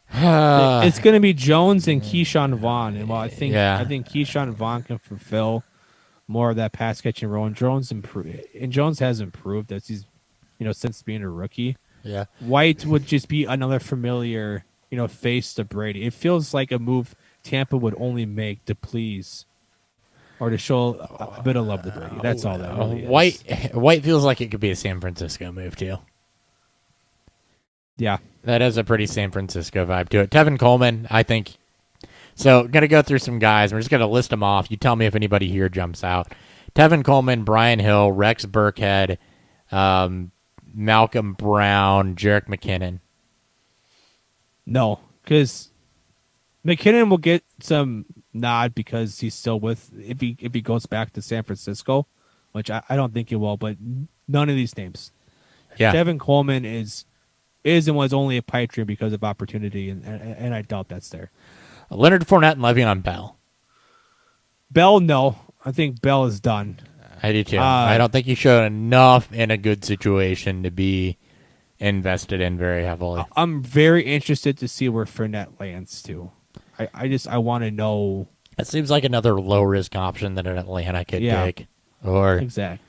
it's going to be Jones and Keyshawn Vaughn, and I think Keyshawn Vaughn can fulfill more of that pass catching role. And Jones has improved as he's, since being a rookie. Yeah, White would just be another familiar, face to Brady. It feels like a move Tampa would only make to please or to show a bit of love to Brady. That's all that really is. White feels like it could be a San Francisco move too. Yeah. That has a pretty San Francisco vibe to it. Tevin Coleman, I think. So, going to go through some guys. We're just going to list them off. You tell me if anybody here jumps out. Tevin Coleman, Brian Hill, Rex Burkhead, Malcolm Brown, Jerick McKinnon. No, because McKinnon will get some nod because he's still if he goes back to San Francisco, which I don't think he will, but none of these names. Yeah. Tevin Coleman is and was only a pipe dream because of opportunity, and I doubt that's there. Leonard Fournette and Le'Veon Bell. Bell, no. I think Bell is done. I do too. I don't think he showed enough in a good situation to be invested in very heavily. I'm very interested to see where Fournette lands too. I want to know. It seems like another low risk option that an Atlanta could take, or exactly.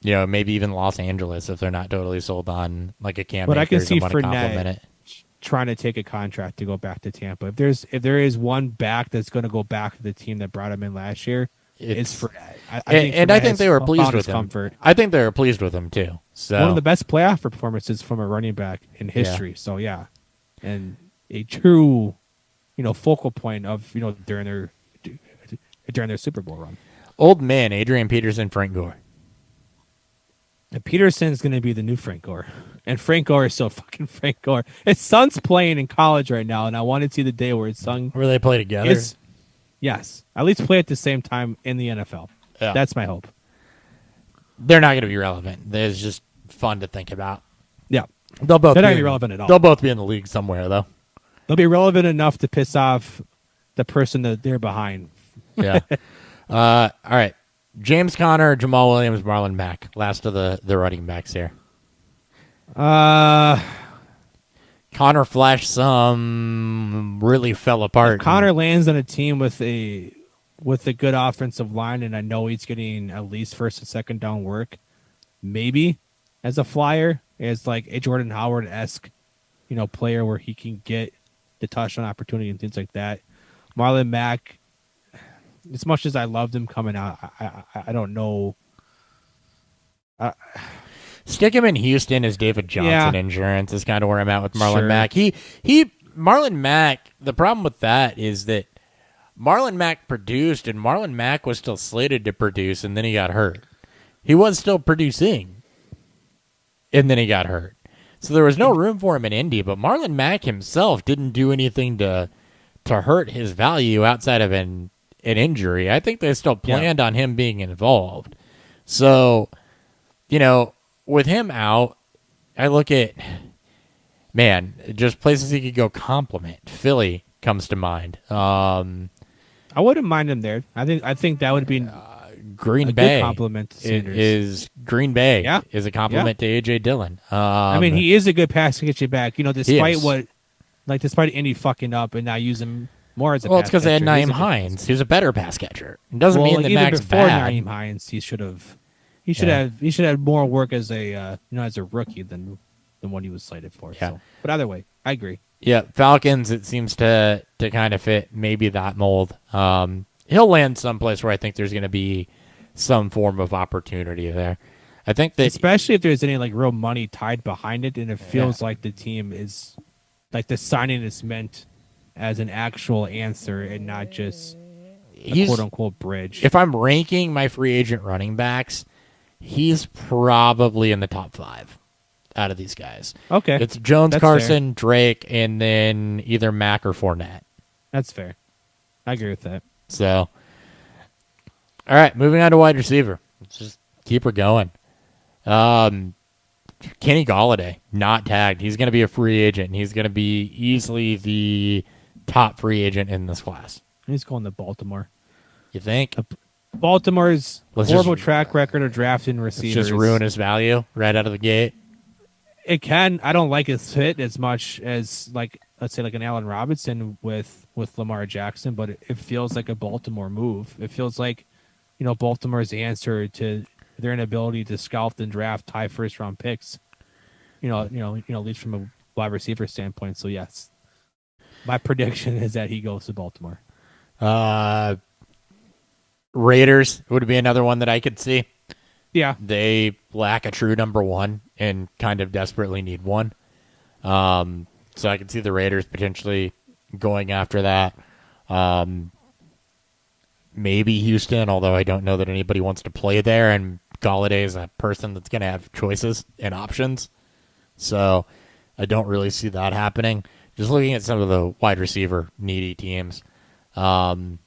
Maybe even Los Angeles if they're not totally sold on like a Cam. But I can see Fournette trying to take a contract to go back to Tampa. If there is one back that's going to go back to the team that brought him in last year, it's Fournette. I think they were pleased with him. Comfort. I think they were pleased with him too. So one of the best playoff performances from a running back in history. Yeah. So yeah, and a true, focal point of during their Super Bowl run. Old man, Adrian Peterson, Frank Gore. And Peterson's going to be the new Frank Gore. And Frank Gore is so fucking Frank Gore. His son's playing in college right now, and I want to see the day where his son... Where they play together? Yes. At least play at the same time in the NFL. Yeah. That's my hope. They're not going to be relevant. It's just fun to think about. Yeah. They're not going to be relevant at all. They'll both be in the league somewhere, though. They'll be relevant enough to piss off the person that they're behind. Yeah. All right. James Conner, Jamal Williams, Marlon Mack. Last of the running backs here. Connor flashed some, really fell apart. If Connor lands on a team with a good offensive line, and I know he's getting at least first and second down work, maybe as a flyer, as like a Jordan Howard-esque, player where he can get the touchdown opportunity and things like that. Marlon Mack, as much as I loved him coming out, I don't know. Stick him in Houston as David Johnson insurance is kind of where I'm at with Marlon Mack. Marlon Mack, the problem with that is that Marlon Mack produced, and Marlon Mack was still slated to produce, and then he got hurt. He was still producing, and then he got hurt. So there was no room for him in Indy, but Marlon Mack himself didn't do anything to hurt his value outside of an injury. I think they still planned on him being involved. So, with him out, I look at, just places he could go compliment. Philly comes to mind. I wouldn't mind him there. I think that would be Green Bay. Good compliment to Sanders. Is Green Bay is a compliment to A.J. Dillon. He is a good pass catching back. Despite Indy fucking up and now use him more as a pass catcher. Well, it's because they had Naeem Hines. He's a better pass catcher. It doesn't mean that Mack's before bad. Naeem Hines, he should have more work as a rookie than what he was slated for. Yeah. So. But either way, I agree. Yeah, Falcons, it seems to kind of fit maybe that mold. He'll land someplace where I think there's going to be some form of opportunity there. I think that, especially if there's any real money tied behind it, and it feels like the team is the signing is meant as an actual answer and not just a quote unquote bridge. If I'm ranking my free agent running backs, he's probably in the top 5 out of these guys. Okay. It's Jones, That's Carson, fair. Drake, and then either Mack or Fournette. That's fair. I agree with that. So, all right, moving on to wide receiver. Let's just keep her going. Kenny Golladay, not tagged. He's going to be a free agent, and he's going to be easily the top free agent in this class. He's going to Baltimore. You think? Baltimore's horrible track record of drafting receivers. Let's just ruin his value right out of the gate. It can. I don't like his fit as much as let's say an Allen Robinson with Lamar Jackson, but it feels like a Baltimore move. It feels like, Baltimore's answer to their inability to scout and draft high first round picks. At least from a wide receiver standpoint. So yes, my prediction is that he goes to Baltimore. Raiders would be another one that I could see. Yeah. They lack a true number one and kind of desperately need one. So I can see the Raiders potentially going after that. Maybe Houston, although I don't know that anybody wants to play there, and Golladay is a person that's going to have choices and options. So I don't really see that happening. Just looking at some of the wide receiver needy teams. So,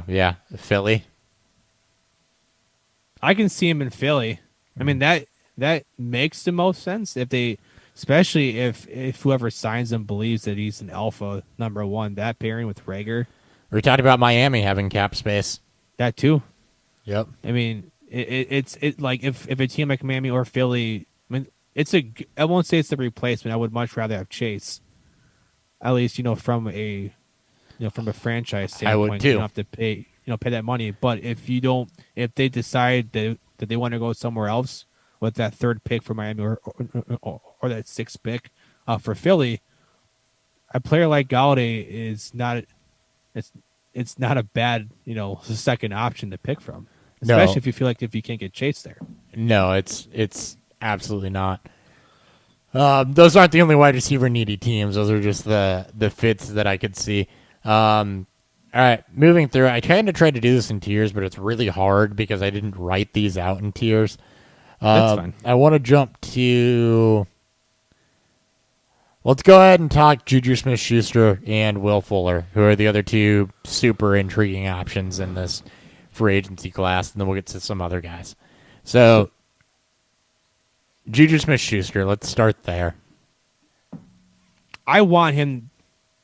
yeah, Philly. I can see him in Philly. I mean, that makes the most sense especially if whoever signs him believes that he's an alpha number one. That pairing with Rager. We talked about Miami having cap space. That too. Yep. I mean, it's like if a team like Miami or Philly, I mean, I won't say it's the replacement. I would much rather have Chase. At least, from a franchise standpoint. I would too. You don't have to pay that money. But if they decide that they want to go somewhere else with that third pick for Miami or that sixth pick, for Philly, a player like Galladay is not it's not a bad second option to pick from, especially if you feel like if you can't get Chase there. No, it's absolutely not. Those aren't the only wide receiver needy teams. Those are just the fits that I could see. All right, moving through. I tried to do this in tiers, but it's really hard because I didn't write these out in tiers. That's fine. I want to jump to. Let's go ahead and talk Juju Smith-Schuster and Will Fuller, who are the other two super intriguing options in this free agency class, and then we'll get to some other guys. So, Juju Smith-Schuster, let's start there. I want him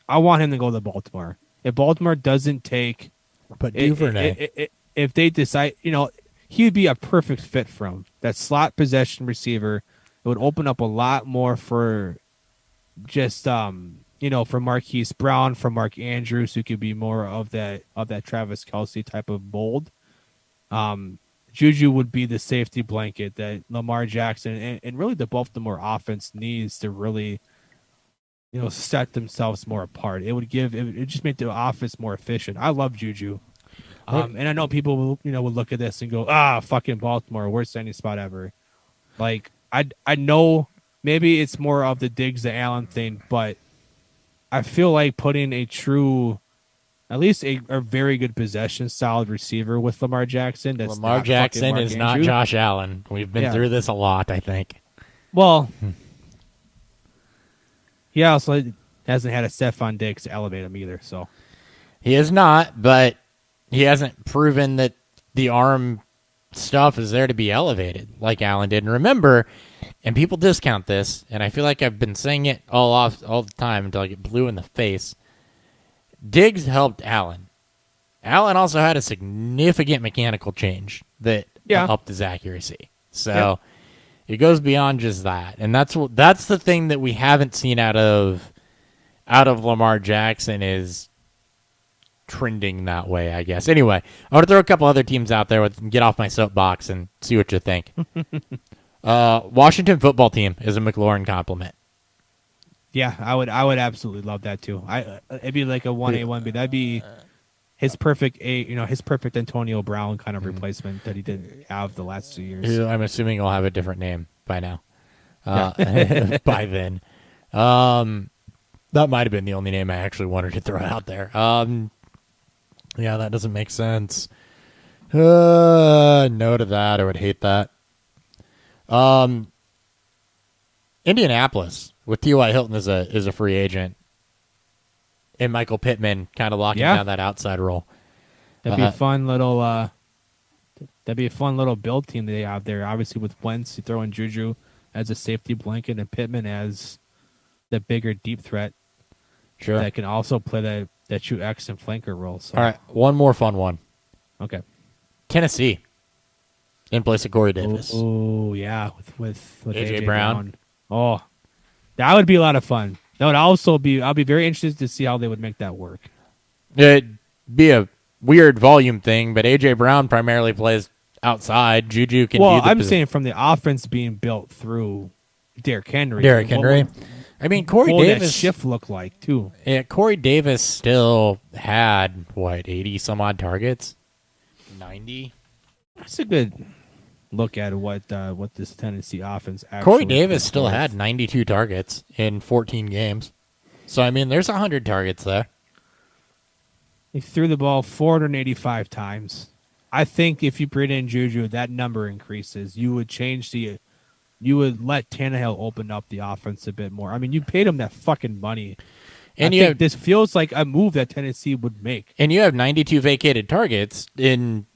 to go to Baltimore. If Baltimore doesn't take, but Duvernay, if they decide, he would be a perfect fit for him. That slot possession receiver, it would open up a lot more for just for Marquise Brown, for Mark Andrews, who could be more of that Travis Kelce type of mold. Juju would be the safety blanket that Lamar Jackson and really the Baltimore offense needs to really set themselves more apart. It would just make the offense more efficient. I love Juju. And I know people will, would look at this and go, fucking Baltimore, worst landing spot ever. Like, I know maybe it's more of the Diggs to Allen thing, but I feel like putting at least a very good possession, solid receiver with Lamar Jackson. Lamar Jackson is not Josh Allen. We've been through this a lot, I think. Well, he also hasn't had a Stephon Diggs to elevate him either. So he is not, but he hasn't proven that the arm stuff is there to be elevated like Allen did. And remember, and people discount this, and I feel like I've been saying it all the time until I get blue in the face. Diggs helped Allen. Allen also had a significant mechanical change that helped his accuracy. So it goes beyond just that, and that's the thing that we haven't seen out of Lamar Jackson is trending that way, I guess. Anyway, I want to throw a couple other teams out there and get off my soapbox and see what you think. Washington football team is a McLaurin compliment. Yeah, I would absolutely love that too. It'd be like a 1A, 1B. That'd be his perfect Antonio Brown kind of replacement that he didn't have the last 2 years. I'm assuming he'll have a different name by now. By then. That might have been the only name I actually wanted to throw out there. Yeah, that doesn't make sense. No to that. I would hate that. Indianapolis with T.Y. Hilton is a free agent, and Michael Pittman kind of locking down that outside role. That'd be a fun little. That'd be a fun little build team they have there. Obviously, with Wentz, you throw in Juju as a safety blanket and Pittman as the bigger deep threat. Sure. That can also play that true X and flanker role. So. All right, one more fun one. Okay. Tennessee, in place of Corey Davis. Oh yeah, with AJ Brown. Oh, that would be a lot of fun. That would also be. I'll be very interested to see how they would make that work. It'd be a weird volume thing, but AJ Brown primarily plays outside. Juju can. Well, I'm saying from the offense being built through Derrick Henry. I mean, Corey Davis. What would that shift look like too? Yeah, Corey Davis still had 80 some odd targets, 90. That's a good look at what this Tennessee offense actually. Corey Davis still had 92 targets in 14 games, so I mean, there's 100 targets there. He threw the ball 485 times. I think if you bring in Juju, that number increases. You would let Tannehill open up the offense a bit more. I mean, you paid him that fucking money. And this feels like a move that Tennessee would make. And you have 92 vacated targets in,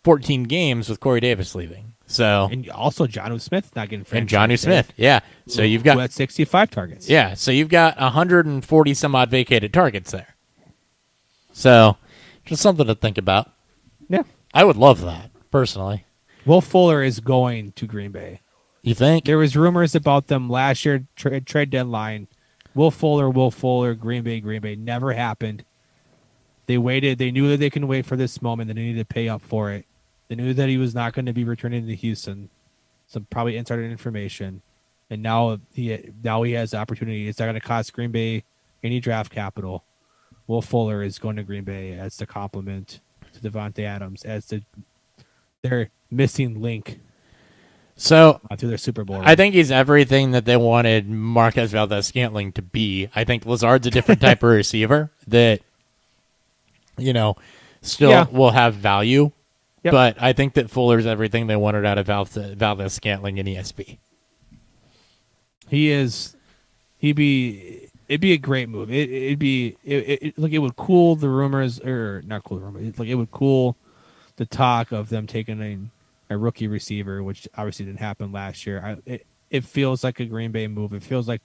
14 games with Corey Davis leaving. So and also Jonnu Smith not getting franchised. And Jonnu Smith, yeah. So you've got 65 targets. Yeah, so you've got 140 some odd vacated targets there. So just something to think about. Yeah. I would love that, personally. Will Fuller is going to Green Bay. You think? There was rumors about them last year, trade deadline. Will Fuller, Green Bay. Never happened. They waited. They knew that they can wait for this moment. They needed to pay up for it. They knew that he was not going to be returning to Houston. Some probably insider information. and now he has the opportunity. It's not going to cost Green Bay any draft capital. Will Fuller is going to Green Bay as the complement to Devontae Adams as their missing link. So to their Super Bowl. I think he's everything that they wanted Marquez Valdez-Scantling to be. I think Lazard's a different type of receiver that, still will have value. Yep. But I think that Fuller's everything they wanted out of Valdez-Scantling in ESP. It'd be a great move. It would cool the rumors, or not cool the rumors. It would cool the talk of them taking a rookie receiver, which obviously didn't happen last year. It feels like a Green Bay move. It feels like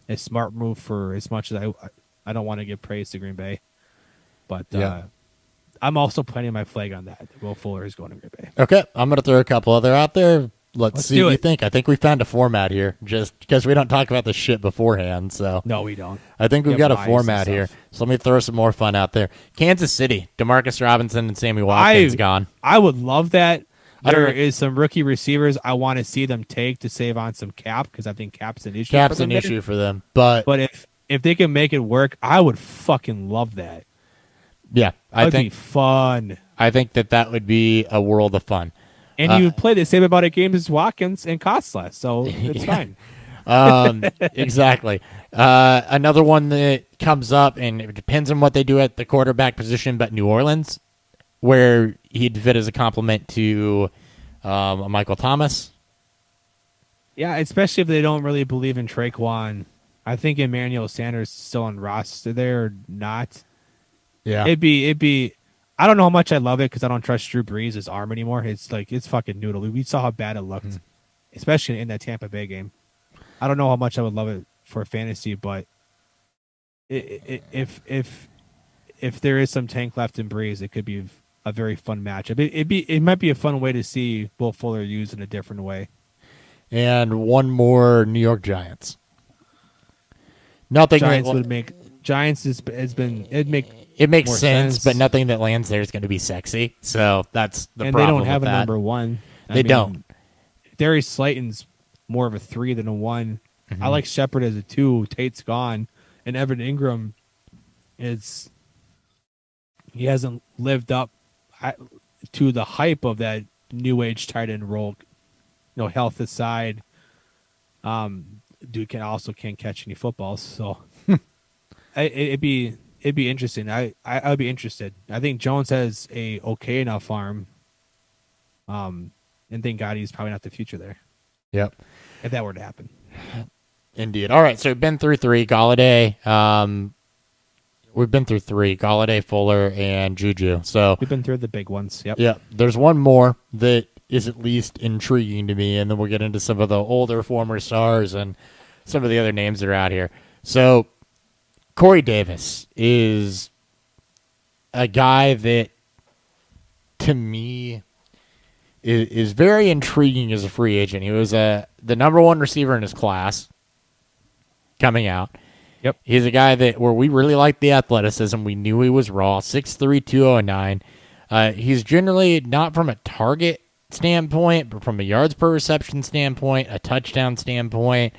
a smart move for as much as I don't want to give praise to Green Bay, but I'm also planting my flag on that. Will Fuller is going to Green Bay. Okay, I'm going to throw a couple other out there. Let's see what you think. I think we found a format here, just because we don't talk about this shit beforehand. So no, we don't. I think we've got a format here. So let me throw some more fun out there. Kansas City, Demarcus Robinson and Sammy Watkins gone. I would love that. There is some rookie receivers I want to see them take to save on some cap, because I think cap's an issue. Cap's an issue for them, but if they can make it work, I would fucking love that. Yeah, I think be fun. I think that would be a world of fun. And you would play the same amount of games as Watkins and cost less, so it's fine. Exactly. Another one that comes up, and it depends on what they do at the quarterback position, but New Orleans, where he'd fit as a complement to Michael Thomas. Yeah, especially if they don't really believe in Traquan. I think Emmanuel Sanders is still on roster there or not. Yeah, it'd be. I don't know how much I love it because I don't trust Drew Brees' arm anymore. It's fucking noodle. We saw how bad it looked, especially in that Tampa Bay game. I don't know how much I would love it for fantasy, but if there is some tank left in Brees, it could be a very fun matchup. It might be a fun way to see Will Fuller used in a different way. And one more New York Giants. Nothing Giants would make Giants it makes sense, but nothing that lands there is going to be sexy. So that's the problem. And they don't have a number one. They don't. Darius Slayton's more of a 3 than a 1. Mm-hmm. I like Shepard as a 2. Tate's gone, and Evan Ingram he hasn't lived up to the hype of that new age tight end role. Health aside, dude can't catch any footballs. So it'd be interesting. I would be interested. I think Jones has a okay enough arm. And thank God he's probably not the future there. Yep. If that were to happen. Indeed. All right, so we've been through 3. Galladay. We've been through 3. Galladay, Fuller, and Juju. So we've been through the big ones. Yep. Yeah. There's one more that is at least intriguing to me, and then we'll get into some of the older former stars and some of the other names that are out here. So Corey Davis is a guy that, to me, is very intriguing as a free agent. He was the number 1 receiver in his class coming out. Yep. He's a guy where we really liked the athleticism. We knew he was raw, 6'3", 209. He's generally not from a target standpoint, but from a yards per reception standpoint, a touchdown standpoint,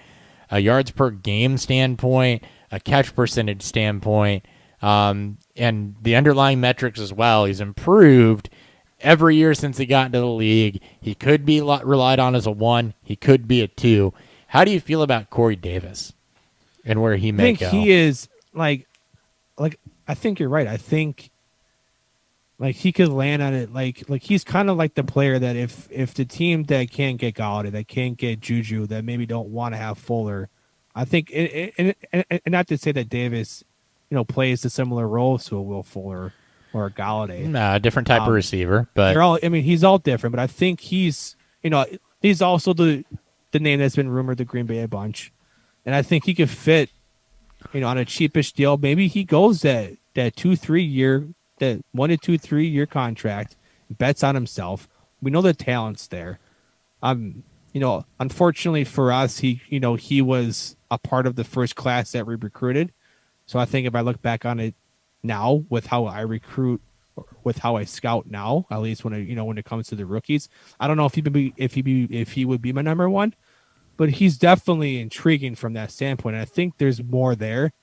a yards per game standpoint, a catch percentage standpoint, and the underlying metrics as well. He's improved every year since he got into the league. He could be relied on as a 1. He could be a 2. How do you feel about Corey Davis and where he may go? I think he is like I think you're right. I think he could land on it. Like he's kind of like the player that if the team that can't get Galladay, that can't get Juju, that maybe don't want to have Fuller, I think, and not to say that Davis, plays a similar role to a Will Fuller or a Galladay. No, a different type of receiver, but he's all different. But I think he's also the name that's been rumored to Green Bay a bunch, and I think he could fit, on a cheapish deal. Maybe he goes that 2-3 year, that 1 to 2, 3 year contract, bets on himself. We know the talent's there. Unfortunately for us, he was a part of the first class that we recruited. So I think if I look back on it now with how I recruit, with how I scout now, at least when it comes to the rookies, I don't know if he would be my number 1, but he's definitely intriguing from that standpoint. And I think there's more there.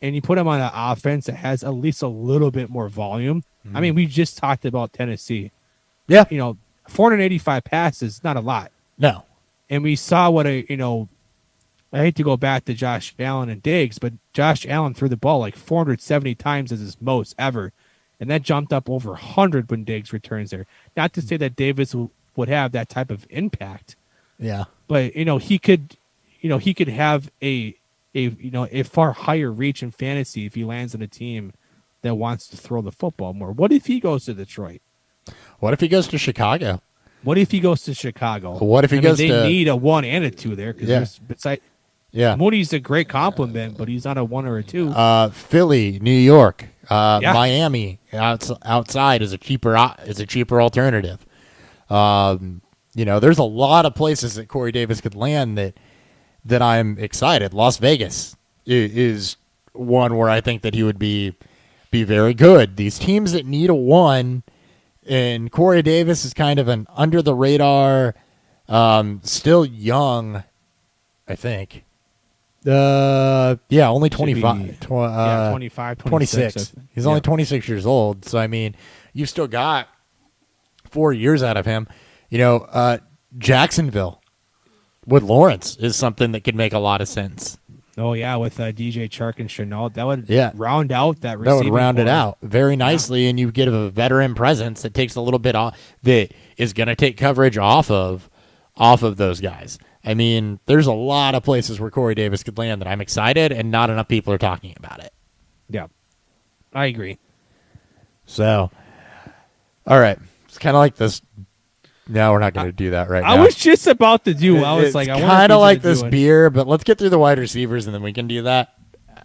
And you put him on an offense that has at least a little bit more volume. I mean, we just talked about Tennessee. Yeah. 485 passes, not a lot. No. And we saw what I hate to go back to Josh Allen and Diggs, but Josh Allen threw the ball like 470 times as his most ever. And that jumped up over 100 when Diggs returns there. Not to say that Davis would have that type of impact. Yeah. But, he could have a far higher reach in fantasy if he lands on a team that wants to throw the football more. What if he goes to Detroit? What if he goes to Chicago? What if he goes to Chicago? What if he goes they to... They need a 1 and a 2 there. Yeah. Moody's a great compliment, but he's not a 1 or a 2. Philly, New York, Miami outside is a cheaper alternative. There's a lot of places that Corey Davis could land that I'm excited. Las Vegas is one where I think that he would be very good. These teams that need a 1, and Corey Davis is kind of an under the radar, still young, I think. Only 25. 25, 26. He's only 26 years old. So, I mean, you've still got 4 years out of him. Jacksonville with Lawrence is something that could make a lot of sense. Oh, yeah, with DJ Chark and Chenault. That would round out that receiving That would round it core. out very nicely, and you get a veteran presence that takes a little bit off, that is going to take coverage off of those guys. I mean, there's a lot of places where Corey Davis could land that I'm excited, and not enough people are talking about it. Yeah, I agree. So, all right. It's kind of like this. No, we're not going to do that right now. I was just about to do. I was like, I kind of like this beer, but let's get through the wide receivers, and then we can do that.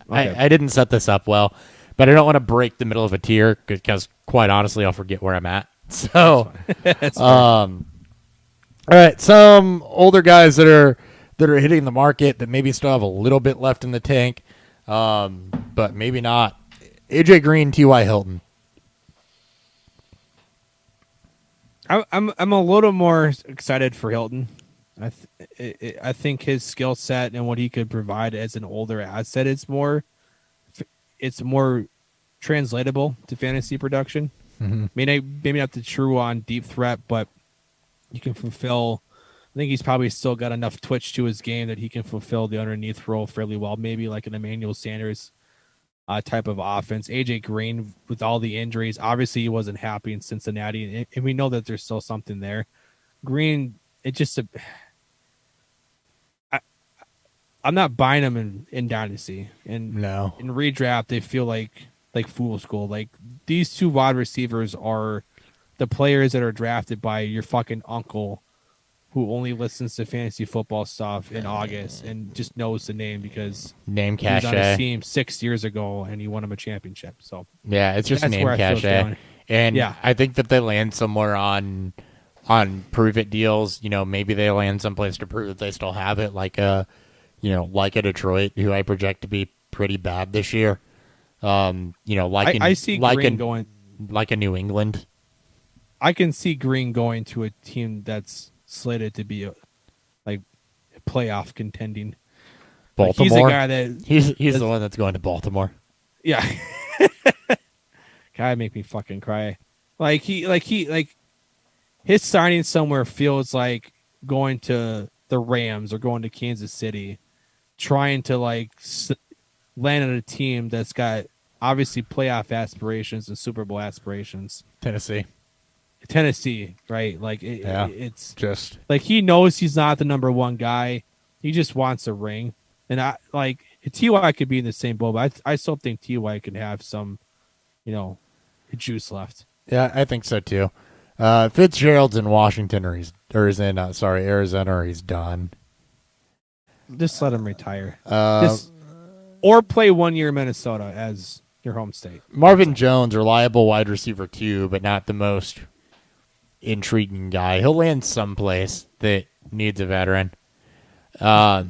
Okay. I didn't set this up well, but I don't want to break the middle of a tier because, quite honestly, I'll forget where I'm at. So, That's all right, some older guys that are hitting the market that maybe still have a little bit left in the tank, but maybe not. AJ Green, T.Y. Hilton. I'm a little more excited for Hilton. I think his skill set and what he could provide as an older asset is more translatable to fantasy production. Mm-hmm. Maybe not the true on deep threat, but you can fulfill. I think he's probably still got enough twitch to his game that he can fulfill the underneath role fairly well. Maybe like an Emmanuel Sanders type of offense. AJ Green, with all the injuries, obviously he wasn't happy in Cincinnati, and we know that there's still something there. Green, I'm not buying him in Dynasty. And No. in redraft, they feel like fool's gold. Like, these two wide receivers are the players that are drafted by your fucking uncle who only listens to fantasy football stuff in August and just knows the name because name he was on cachet. his team 6 years ago and he won him a championship. So Yeah, it's just that's name where I feel it's cachet. going. And Yeah. I think that they land somewhere on prove it deals. Maybe they land someplace to prove that they still have it, like a Detroit, who I project to be pretty bad this year. I see Green going like a New England. I can see Green going to a team that's slated to be a playoff contending. Baltimore. He's a guy that he's the one that's going to Baltimore. Yeah. God, make me fucking cry. His signing somewhere feels like going to the Rams or going to Kansas City, trying to land on a team that's got obviously playoff aspirations and Super Bowl aspirations. Tennessee, right? It's just like he knows he's not the number one guy. He just wants a ring. And T.Y. could be in the same boat, but I still think T.Y. could have some, juice left. Yeah, I think so too. Fitzgerald's in Washington or he's Arizona or he's done. Just let him retire. Or play 1 year in Minnesota as your home state. Marvin Jones, reliable wide receiver too, but not the most intriguing guy. He'll land someplace that needs a veteran. Yeah.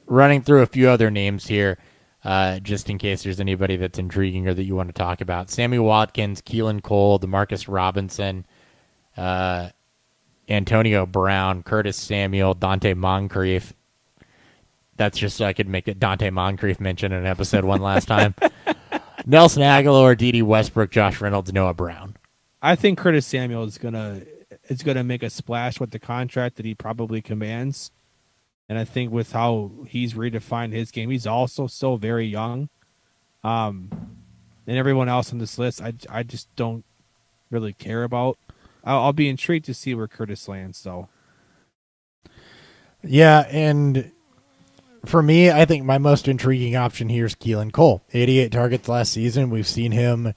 Running through a few other names here, just in case there's anybody that's intriguing or that you want to talk about. Sammy Watkins, Keelan Cole, DeMarcus Robinson, Antonio Brown, Curtis Samuel, Dante Moncrief. That's just so I could make it Dante Moncrief mention in episode 1 last time. Nelson Aguilar, D.D. Westbrook, Josh Reynolds, Noah Brown. I think Curtis Samuel is gonna make a splash with the contract that he probably commands, and I think with how he's redefined his game, he's also still very young. And everyone else on this list, I just don't really care about. I'll be intrigued to see where Curtis lands, though. Yeah, and for me, I think my most intriguing option here is Keelan Cole. 88 targets last season. We've seen him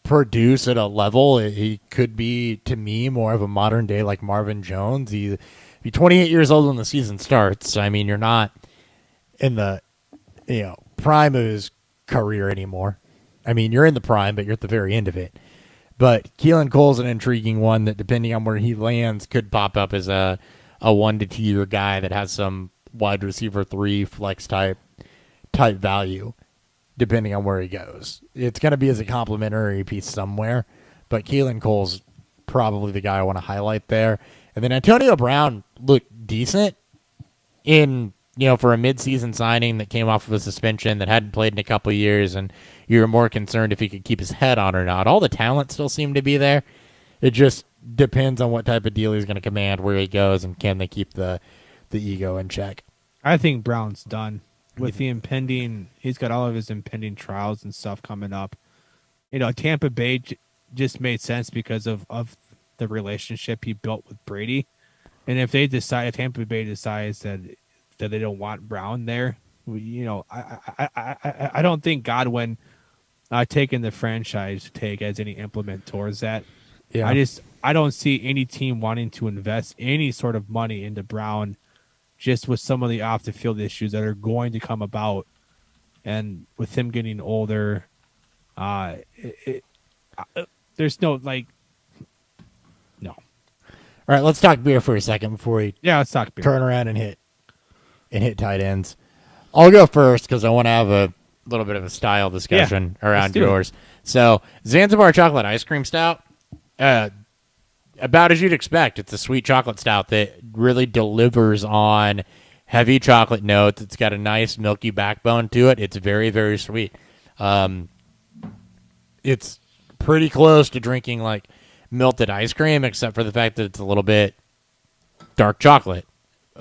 produce at a level. He could be, to me, more of a modern day like Marvin Jones. He's 28 years old when the season starts. I mean, you're not in the prime of his career anymore. I mean, you're in the prime, but you're at the very end of it. But Keelan Cole's an intriguing one that, depending on where he lands, could pop up as a 1 to 2 year guy that has some wide receiver 3 flex type value, depending on where he goes. It's going to be as a complimentary piece somewhere, but Keelan Cole's probably the guy I want to highlight there. And then Antonio Brown looked decent for a midseason signing that came off of a suspension that hadn't played in a couple of years, and you were more concerned if he could keep his head on or not. All the talent still seemed to be there. It just depends on what type of deal he's going to command, where he goes, and can they keep the ego in check. I think Brown's done with the impending. He's got all of his impending trials and stuff coming up. Tampa Bay just made sense because of the relationship he built with Brady. And if Tampa Bay decides that they don't want Brown there, I don't think Godwin taking the franchise tag has any implement towards that. Yeah. I don't see any team wanting to invest any sort of money into Brown, just with some of the off the field issues that are going to come about, and with him getting older, there's no. All right, let's talk beer for a second before we let's talk beer. Turn around and hit tight ends. I'll go first because I want to have a little bit of a style discussion around yours. So Zanzibar chocolate ice cream stout, about as you'd expect. It's a sweet chocolate stout that really delivers on heavy chocolate notes. It's got a nice milky backbone to it. It's very, very sweet. It's pretty close to drinking like melted ice cream, except for the fact that it's a little bit dark chocolate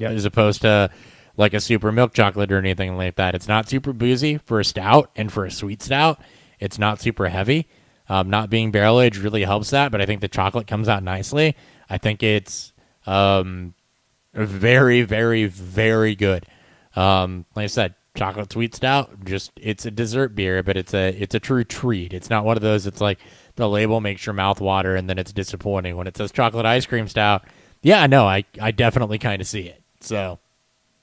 as opposed to like a super milk chocolate or anything like that. It's not super boozy for a stout, and for a sweet stout, it's not super heavy. Not being barrel aged really helps that, but I think the chocolate comes out nicely. I think it's very, very, very good. Like I said, chocolate sweet stout, it's a dessert beer, but it's a true treat. It's not one of those that's like the label makes your mouth water and then it's disappointing. When it says chocolate ice cream stout, I definitely kind of see it. So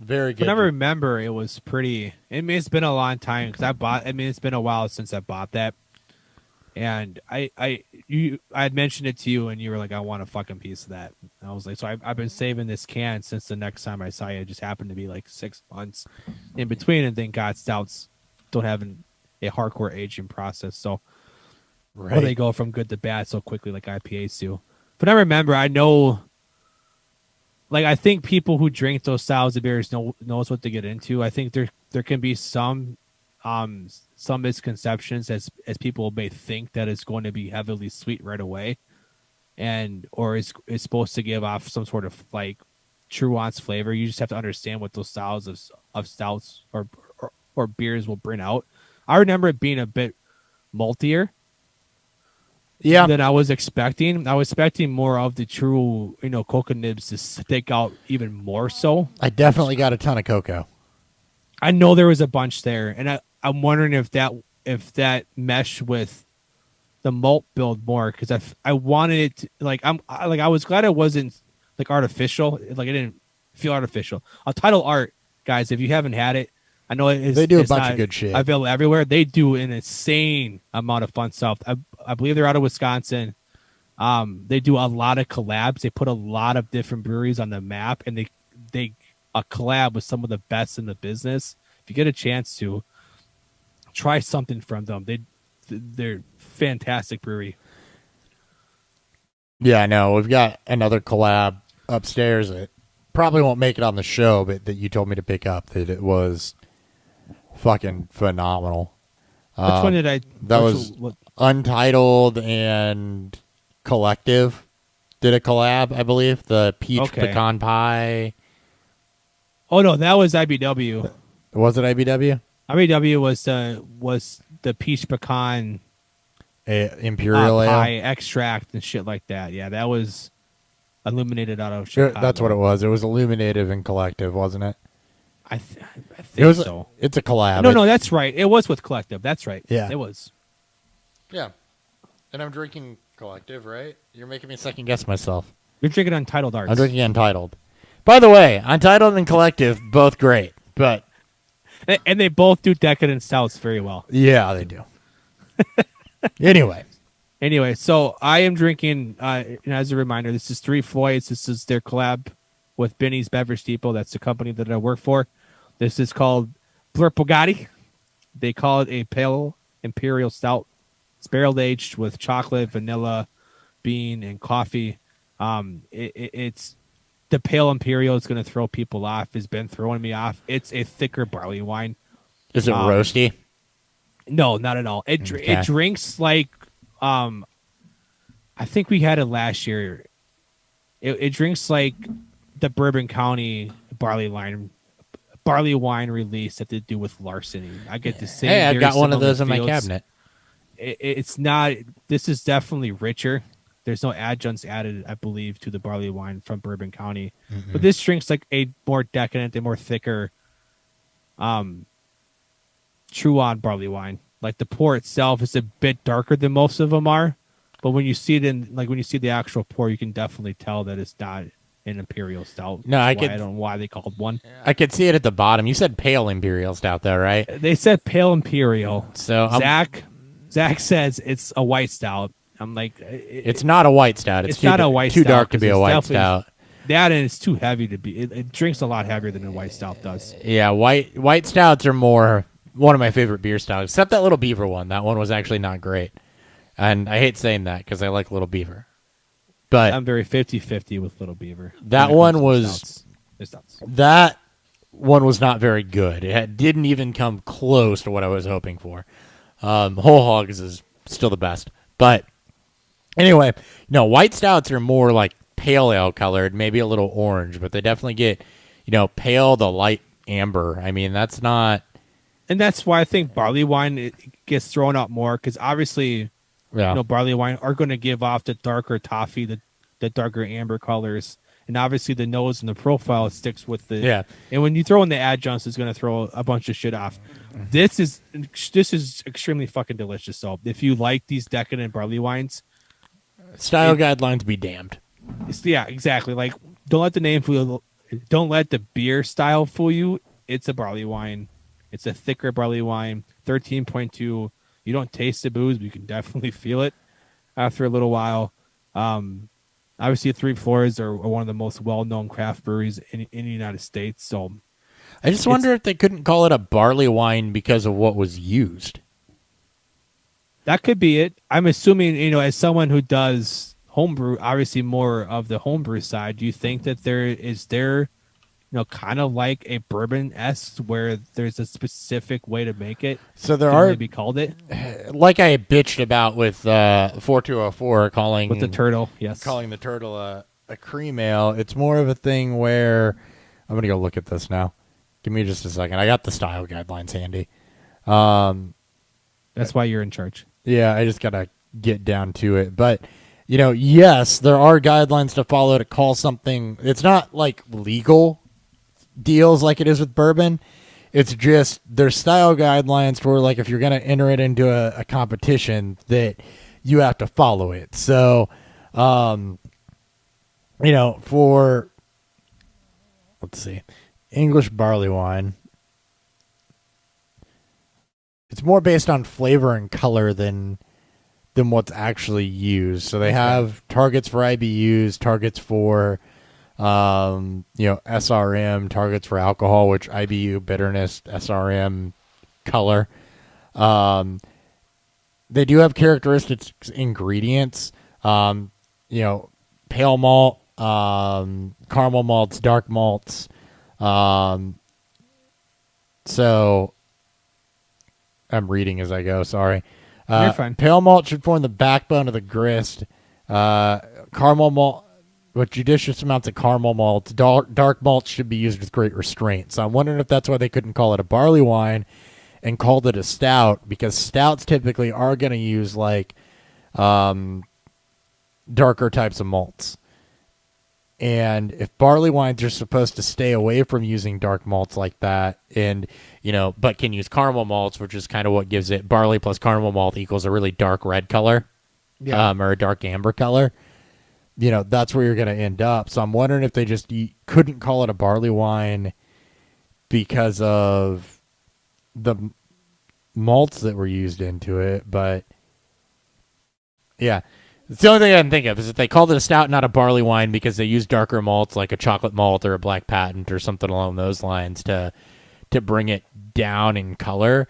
very good. I remember it was pretty. I mean, it's been a long time because it's been a while since I bought that. And I had mentioned it to you, and you were like, "I want a fucking piece of that." And I was like, "So I've been saving this can since the next time I saw you." It just happened to be like 6 months in between, and thank God stouts don't have a hardcore aging process, so they go from good to bad so quickly like IPAs do. But I know, like I think people who drink those styles of beers knows what to get into. I think there can be some misconceptions as people may think that it's going to be heavily sweet right away, or it's supposed to give off some sort of like nuanced flavor. You just have to understand what those styles of stouts or beers will bring out. I remember it being a bit maltier than I was expecting. I was expecting more of the true cocoa nibs to stick out even more so. I definitely got a ton of cocoa. I know there was a bunch there, and I'm wondering if that meshed with the malt build more, because I wanted it to, I was glad it wasn't like artificial, like it didn't feel artificial. Untitled Art, guys, if you haven't had it, I know they do a bunch of good shit available everywhere. They do an insane amount of fun stuff. I believe they're out of Wisconsin. They do a lot of collabs. They put a lot of different breweries on the map, and they collab with some of the best in the business. If you get a chance to try something from them, they're fantastic brewery. Yeah, no, we've got another collab upstairs that probably won't make it on the show, but that you told me to pick up. That it was fucking phenomenal. Which one did I? That was Untitled and Collective did a collab, I believe. The peach pecan pie. Oh no, that was IBW. Was it IBW? IBW was the peach pecan imperial ale pie extract and shit like that. Yeah, that was illuminated out of Chicago. That's what it was. It was Illuminative and Collective, wasn't it? I think so. It's a collab. No, that's right. It was with Collective. That's right. Yeah, it was. Yeah, and I'm drinking Collective, right? You're making me second guess myself. You're drinking Untitled Arts. I'm drinking Untitled. By the way, Untitled and Collective, both great, but and they both do decadent stouts very well. Yeah, they do. Anyway, so I am drinking, and as a reminder, this is Three Floyds. This is their collab with Benny's Beverage Depot. That's the company that I work for. This is called Blurpogatti. They call it a pale imperial stout. It's barrel aged with chocolate, vanilla, bean, and coffee. It's the pale imperial is going to throw people off. Has been throwing me off. It's a thicker barley wine. Is it roasty? No, not at all. It drinks like I think we had it last year. It drinks like the Bourbon County barley wine release that they do with Larceny. I get the same. Hey, I've got one of those in my cabinet. It's not. This is definitely richer. There's no adjuncts added, I believe, to the barley wine from Bourbon County. Mm-hmm. But this drinks like a more decadent and more thicker true on barley wine. Like the pour itself is a bit darker than most of them are, but when you see it when you see the actual pour, you can definitely tell that it's not an imperial stout. No, I don't know why they called one. I could see it at the bottom. You said pale imperial stout, though, right? They said pale imperial. So Zach says it's a white stout. I'm like, it's not a white stout. It's not a white stout. Too dark to be a white stout. That and it's too heavy to be. It drinks a lot heavier than a white stout does. Yeah, white stouts are more one of my favorite beer stouts, except that Little Beaver one. That one was actually not great. And I hate saying that because I like Little Beaver. But I'm very 50-50 with Little Beaver. That one was that one was not very good. It didn't even come close to what I was hoping for. Whole Hogs is still the best. But anyway, white stouts are more like pale ale colored, maybe a little orange, but they definitely get, pale to light amber. I mean, that's not... And that's why I think barley wine it gets thrown out more, because obviously, barley wine are going to give off the darker toffee, the darker amber colors, and obviously the nose and the profile sticks with the. Yeah. And when you throw in the adjuncts, it's going to throw a bunch of shit off. This is extremely fucking delicious. So if you like these decadent barley wines, style guidelines be damned. Yeah, exactly. Like don't let the name fool. Don't let the beer style fool you. It's a barley wine. It's a thicker barley wine, 13.2. You don't taste the booze, but you can definitely feel it after a little while. Obviously, Three Floors are one of the most well-known craft breweries in the United States. So, I just wonder if they couldn't call it a barley wine because of what was used. That could be it. I'm assuming, as someone who does homebrew, obviously more of the homebrew side, do you think that there kind of like a bourbon-esque where there's a specific way to make it? So there are maybe called it like I bitched about with 4204 calling with the turtle. Yes, calling the turtle a cream ale. It's more of a thing where I'm gonna go look at this now. Give me just a second. I got the style guidelines handy. That's why you're in charge. Yeah, I just gotta get down to it, but. Yes, there are guidelines to follow to call something. It's not like legal deals like it is with bourbon. It's just there's style guidelines for like if you're going to enter it into a competition that you have to follow it. So, for let's see, English barley wine, it's more based on flavor and color than what's actually used. So they have targets for IBUs, targets for SRM, targets for alcohol, which IBU, bitterness, SRM, color. They do have characteristics, ingredients. pale malt, caramel malts, dark malts. So I'm reading as I go. Sorry. You're fine. Pale malt should form the backbone of the grist. Caramel malt, with judicious amounts of caramel malt. Dark malt should be used with great restraint. So I'm wondering if that's why they couldn't call it a barley wine and called it a stout, because stouts typically are going to use like darker types of malts. And if barley wines are supposed to stay away from using dark malts like that, and but can use caramel malts, which is kind of what gives it, barley plus caramel malt equals a really dark red color, or a dark amber color. That's where you're going to end up. So I'm wondering if they just couldn't call it a barley wine because of the malts that were used into it. But yeah. It's the only thing I can think of is if they called it a stout, not a barley wine, because they use darker malts like a chocolate malt or a black patent or something along those lines to bring it down in color.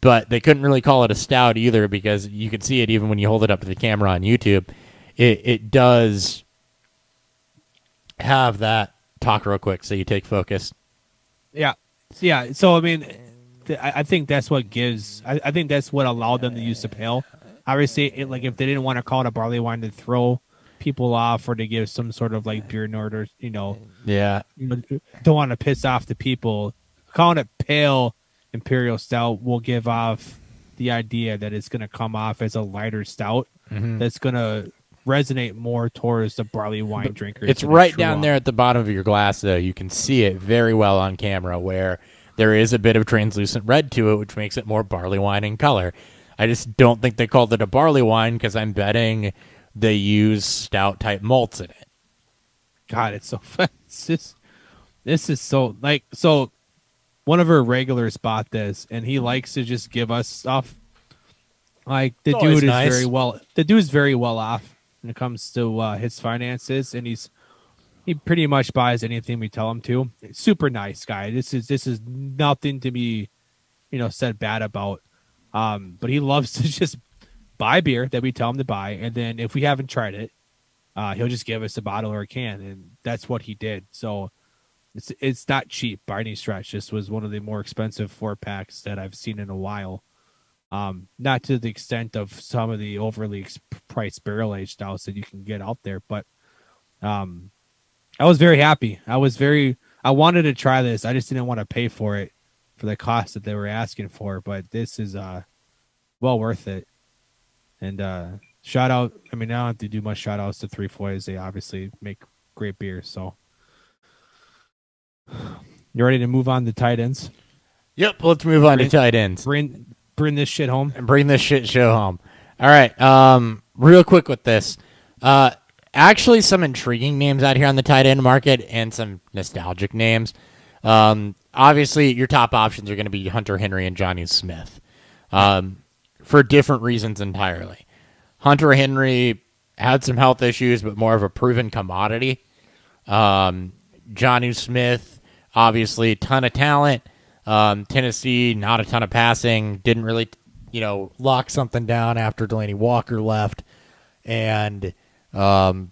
But they couldn't really call it a stout either, because you can see it even when you hold it up to the camera on YouTube. It does have that. Talk real quick so you take focus. Yeah. So I mean, I think that's what gives. I think that's what allowed them to use the pale. Obviously, if they didn't want to call it a barley wine to throw people off or to give some sort of like beer nerd or don't want to piss off the people, calling it pale imperial stout will give off the idea that it's going to come off as a lighter stout that's going to resonate more towards the barley wine drinkers. It's right down there at the bottom of your glass, though. You can see it very well on camera, where there is a bit of translucent red to it, which makes it more barley wine in color. I just don't think they called it a barley wine because I'm betting they use stout type malts in it. God, it's so fun. This is so so. One of our regulars bought this, and he likes to just give us stuff. Like the dude is nice. The dude's very well off when it comes to his finances, and he pretty much buys anything we tell him to. Super nice guy. This is nothing to be, said bad about. But he loves to just buy beer that we tell him to buy, and then if we haven't tried it, he'll just give us a bottle or a can, and that's what he did. So it's not cheap by any stretch. This was one of the more expensive 4-packs that I've seen in a while. Not to the extent of some of the overly priced barrel-aged stouts that you can get out there, but I was very happy. I wanted to try this. I just didn't want to pay for it for the cost that they were asking for, but this is well worth it. And shout out, I don't have to do much shout outs to Three Foys. They obviously make great beer. So you ready to move on to tight ends? Yep, let's move on to tight ends. Bring this shit home. And bring this shit show home. All right, real quick with this. Actually, some intriguing names out here on the tight end market and some nostalgic names. Obviously, your top options are going to be Hunter Henry and Johnny Smith, for different reasons entirely. Hunter Henry had some health issues, but more of a proven commodity. Johnny Smith, obviously, a ton of talent. Tennessee, not a ton of passing. Didn't really, lock something down after Delaney Walker left, and that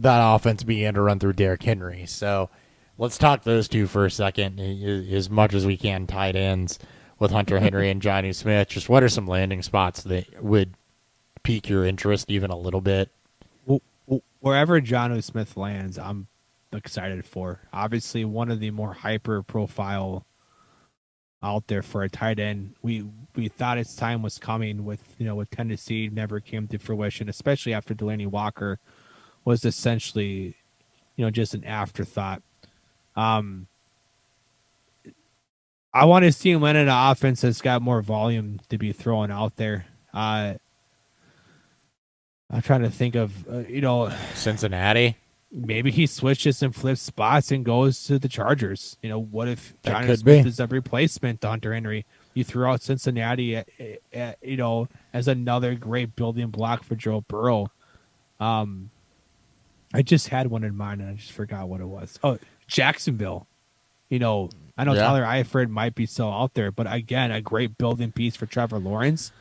offense began to run through Derrick Henry. So let's talk those two for a second, as much as we can. Tight ends with Hunter Henry and Johnny Smith. Just what are some landing spots that would pique your interest even a little bit? Wherever Johnny Smith lands, I'm excited for. Obviously, one of the more hyper profile out there for a tight end. We thought its time was coming with Tennessee, never came to fruition, especially after Delaney Walker was essentially just an afterthought. I want to see him land in an offense that's got more volume to be thrown out there. I'm trying to think of Cincinnati. Maybe he switches and flips spots and goes to the Chargers. What if Johnny Smith is a replacement to Hunter Henry? You threw out Cincinnati as another great building block for Joe Burrow. I just had one in mind and I just forgot what it was. Oh, Jacksonville. I know Tyler Eifert might be still out there, but again, a great building piece for Trevor Lawrence.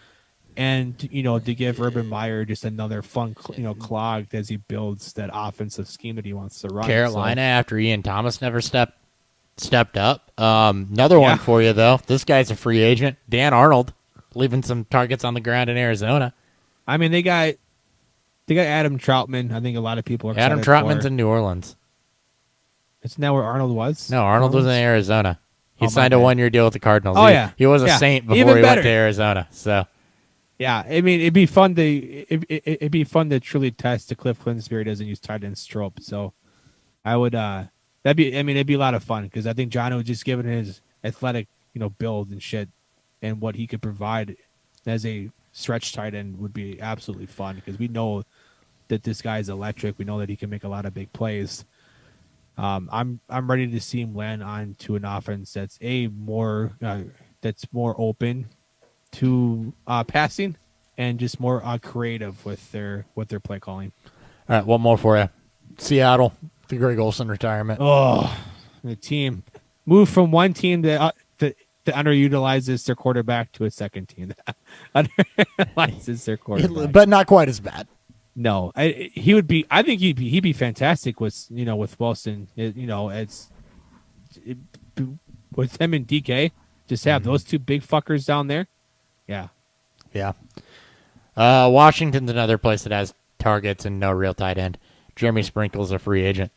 and to give Urban Meyer just another fun clog as he builds that offensive scheme that he wants to run. Carolina after Ian Thomas never stepped up. Another one for you though. This guy's a free agent. Dan Arnold leaving some targets on the ground in Arizona. I mean, they got Adam Troutman. I think a lot of people are excited Adam Troutman's in New Orleans. It's now where Arnold was? No, Arnold was in Arizona. He signed a 1-year deal with the Cardinals. Oh, He was a Saint before he went to Arizona. So, yeah, I mean, it'd be fun to truly test if Cliff Clinsbury doesn't use tight end stroke. So, I would it'd be a lot of fun because I think John was just given his athletic build and shit and what he could provide as a stretch tight end would be absolutely fun because we know that this guy is electric. We know that he can make a lot of big plays. I'm ready to see him land onto an offense that's more open to passing and just more creative with their play calling. all right, one more for you. Seattle, the Greg Olsen retirement. Oh, the team moved from one team that underutilizes their quarterback to a second team that underutilizes their quarterback, but not quite as bad. No, he would be. I think he'd be fantastic with with Wilson. With him and DK, just have those two big fuckers down there. Yeah. Washington's another place that has targets and no real tight end. Jeremy Sprinkle's a free agent,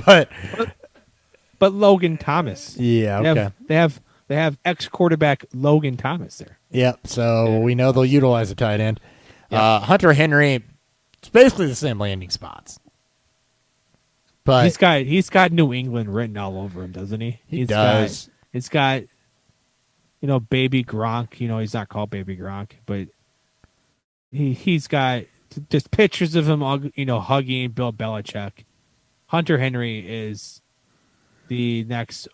but Logan Thomas. Yeah, okay. They have ex-quarterback Logan Thomas there. Yep. So we know they'll utilize a tight end. Yep. Hunter Henry. It's basically the same landing spots. But he's got New England written all over him, doesn't he? He does. It's got Baby Gronk. He's not called Baby Gronk, but he's got just pictures of him hugging Bill Belichick. Hunter Henry is the next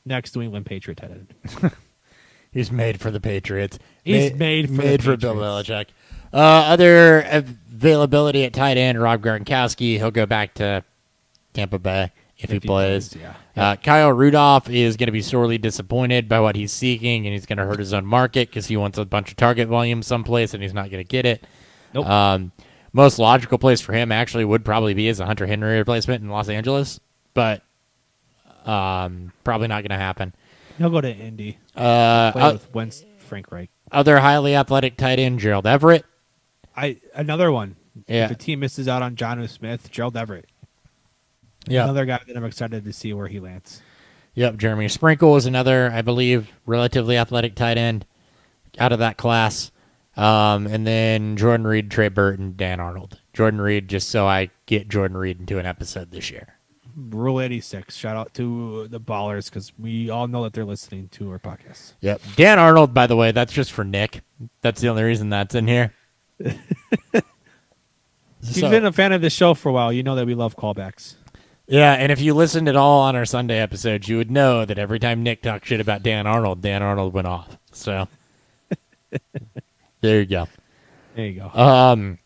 New England Patriot tight end. He's made for the Patriots. He's made for Bill Belichick. Other availability at tight end, Rob Gronkowski. He'll go back to Tampa Bay if he plays. Yeah. Kyle Rudolph is going to be sorely disappointed by what he's seeking, and he's going to hurt his own market because he wants a bunch of target volume someplace, and he's not going to get it. Nope. Most logical place for him actually would probably be as a Hunter Henry replacement in Los Angeles, but probably not going to happen. He'll go to Indy. Play with Frank Reich. Other highly athletic tight end, Gerald Everett. Another one. Yeah. If the team misses out on Jonnu Smith, Gerald Everett. Yeah. Another guy that I'm excited to see where he lands. Yep. Jeremy Sprinkle is another, I believe, relatively athletic tight end out of that class. And then Jordan Reed, Trey Burton, Dan Arnold. Jordan Reed, just so I get Jordan Reed into an episode this year. Rule 86. Shout out to the Ballers because we all know that they're listening to our podcast. Yep. Dan Arnold, by the way, that's just for Nick. That's the only reason that's in here. If you've been a fan of the show for a while, you know that we love callbacks. Yeah, and if you listened at all on our Sunday episodes, you would know that every time Nick talked shit about Dan Arnold went off. So there you go. There you go. I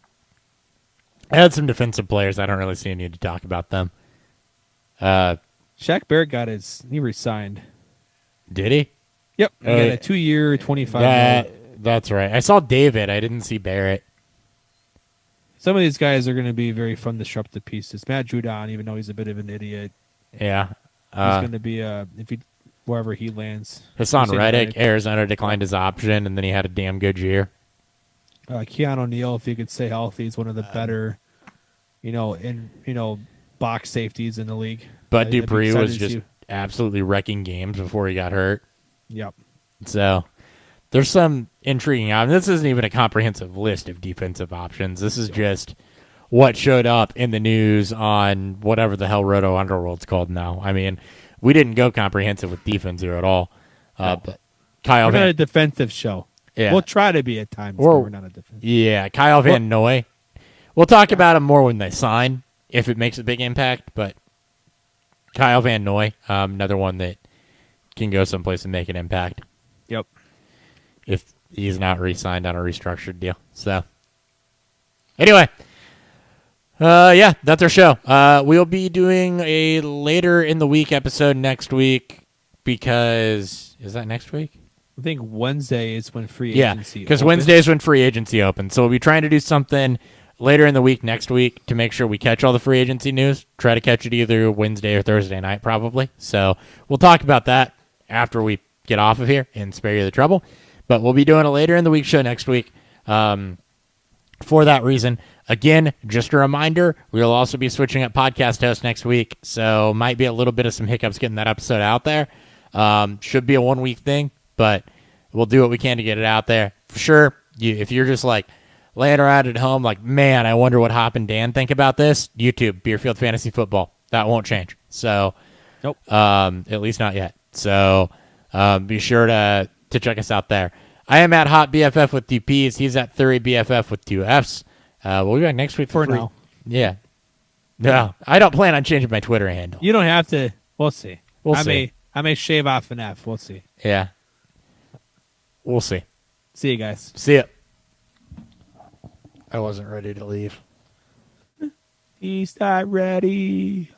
had some defensive players. I don't really see a need to talk about them. Shaq Bear he resigned. Did he? Yep. He got a 2-year, $25 million. That's right. I saw David. I didn't see Barrett. Some of these guys are going to be very fun to disrupt the pieces. Matt Judon, even though he's a bit of an idiot. Yeah. He's going to be wherever he lands. Hassan Reddick, Arizona declined his option, and then he had a damn good year. Keanu O'Neal, if he could stay healthy, is one of the better, box safeties in the league. Bud Dupree was just absolutely wrecking games before he got hurt. Yep. So there's some intriguing options. This isn't even a comprehensive list of defensive options. This is just what showed up in the news on whatever the hell Roto Underworld's called now. I mean, we didn't go comprehensive with defense here at all. But Kyle we're not a defensive show. Yeah. We'll try to be at times, but we're not a defensive. Yeah, Kyle Van Noy. We'll talk about him more when they sign, if it makes a big impact. But Kyle Van Noy, another one that can go someplace and make an impact. Yep. If he's not re-signed on a restructured deal. So, anyway, that's our show. We'll be doing a later in the week episode next week because is that next week? I think Wednesday is when free Yeah, agency. because opens. Wednesday is when free agency opens. So we'll be trying to do something later in the week next week to make sure we catch all the free agency news. Try to catch it either Wednesday or Thursday night, probably. So we'll talk about that after we get off of here and spare you the trouble. But we'll be doing a later in the week show next week for that reason. Again, just a reminder, we'll also be switching up podcast host next week. So might be a little bit of some hiccups getting that episode out there. Should be a 1 week thing, but we'll do what we can to get it out there. For sure, if you're just like laying around at home like, man, I wonder what Hop and Dan think about this, YouTube, Beerfield Fantasy Football. That won't change. So, Nope. At least not yet. So be sure to check us out there. I am at Hot BFF with 2 Ps. He's at Thury BFF with 2 Fs. We'll be back next week For free. now. Yeah. No, I don't plan on changing my Twitter handle. You don't have to. We'll see. We'll see. I may shave off an F. We'll see. Yeah. We'll see. See you guys. See ya. I wasn't ready to leave. He's not ready.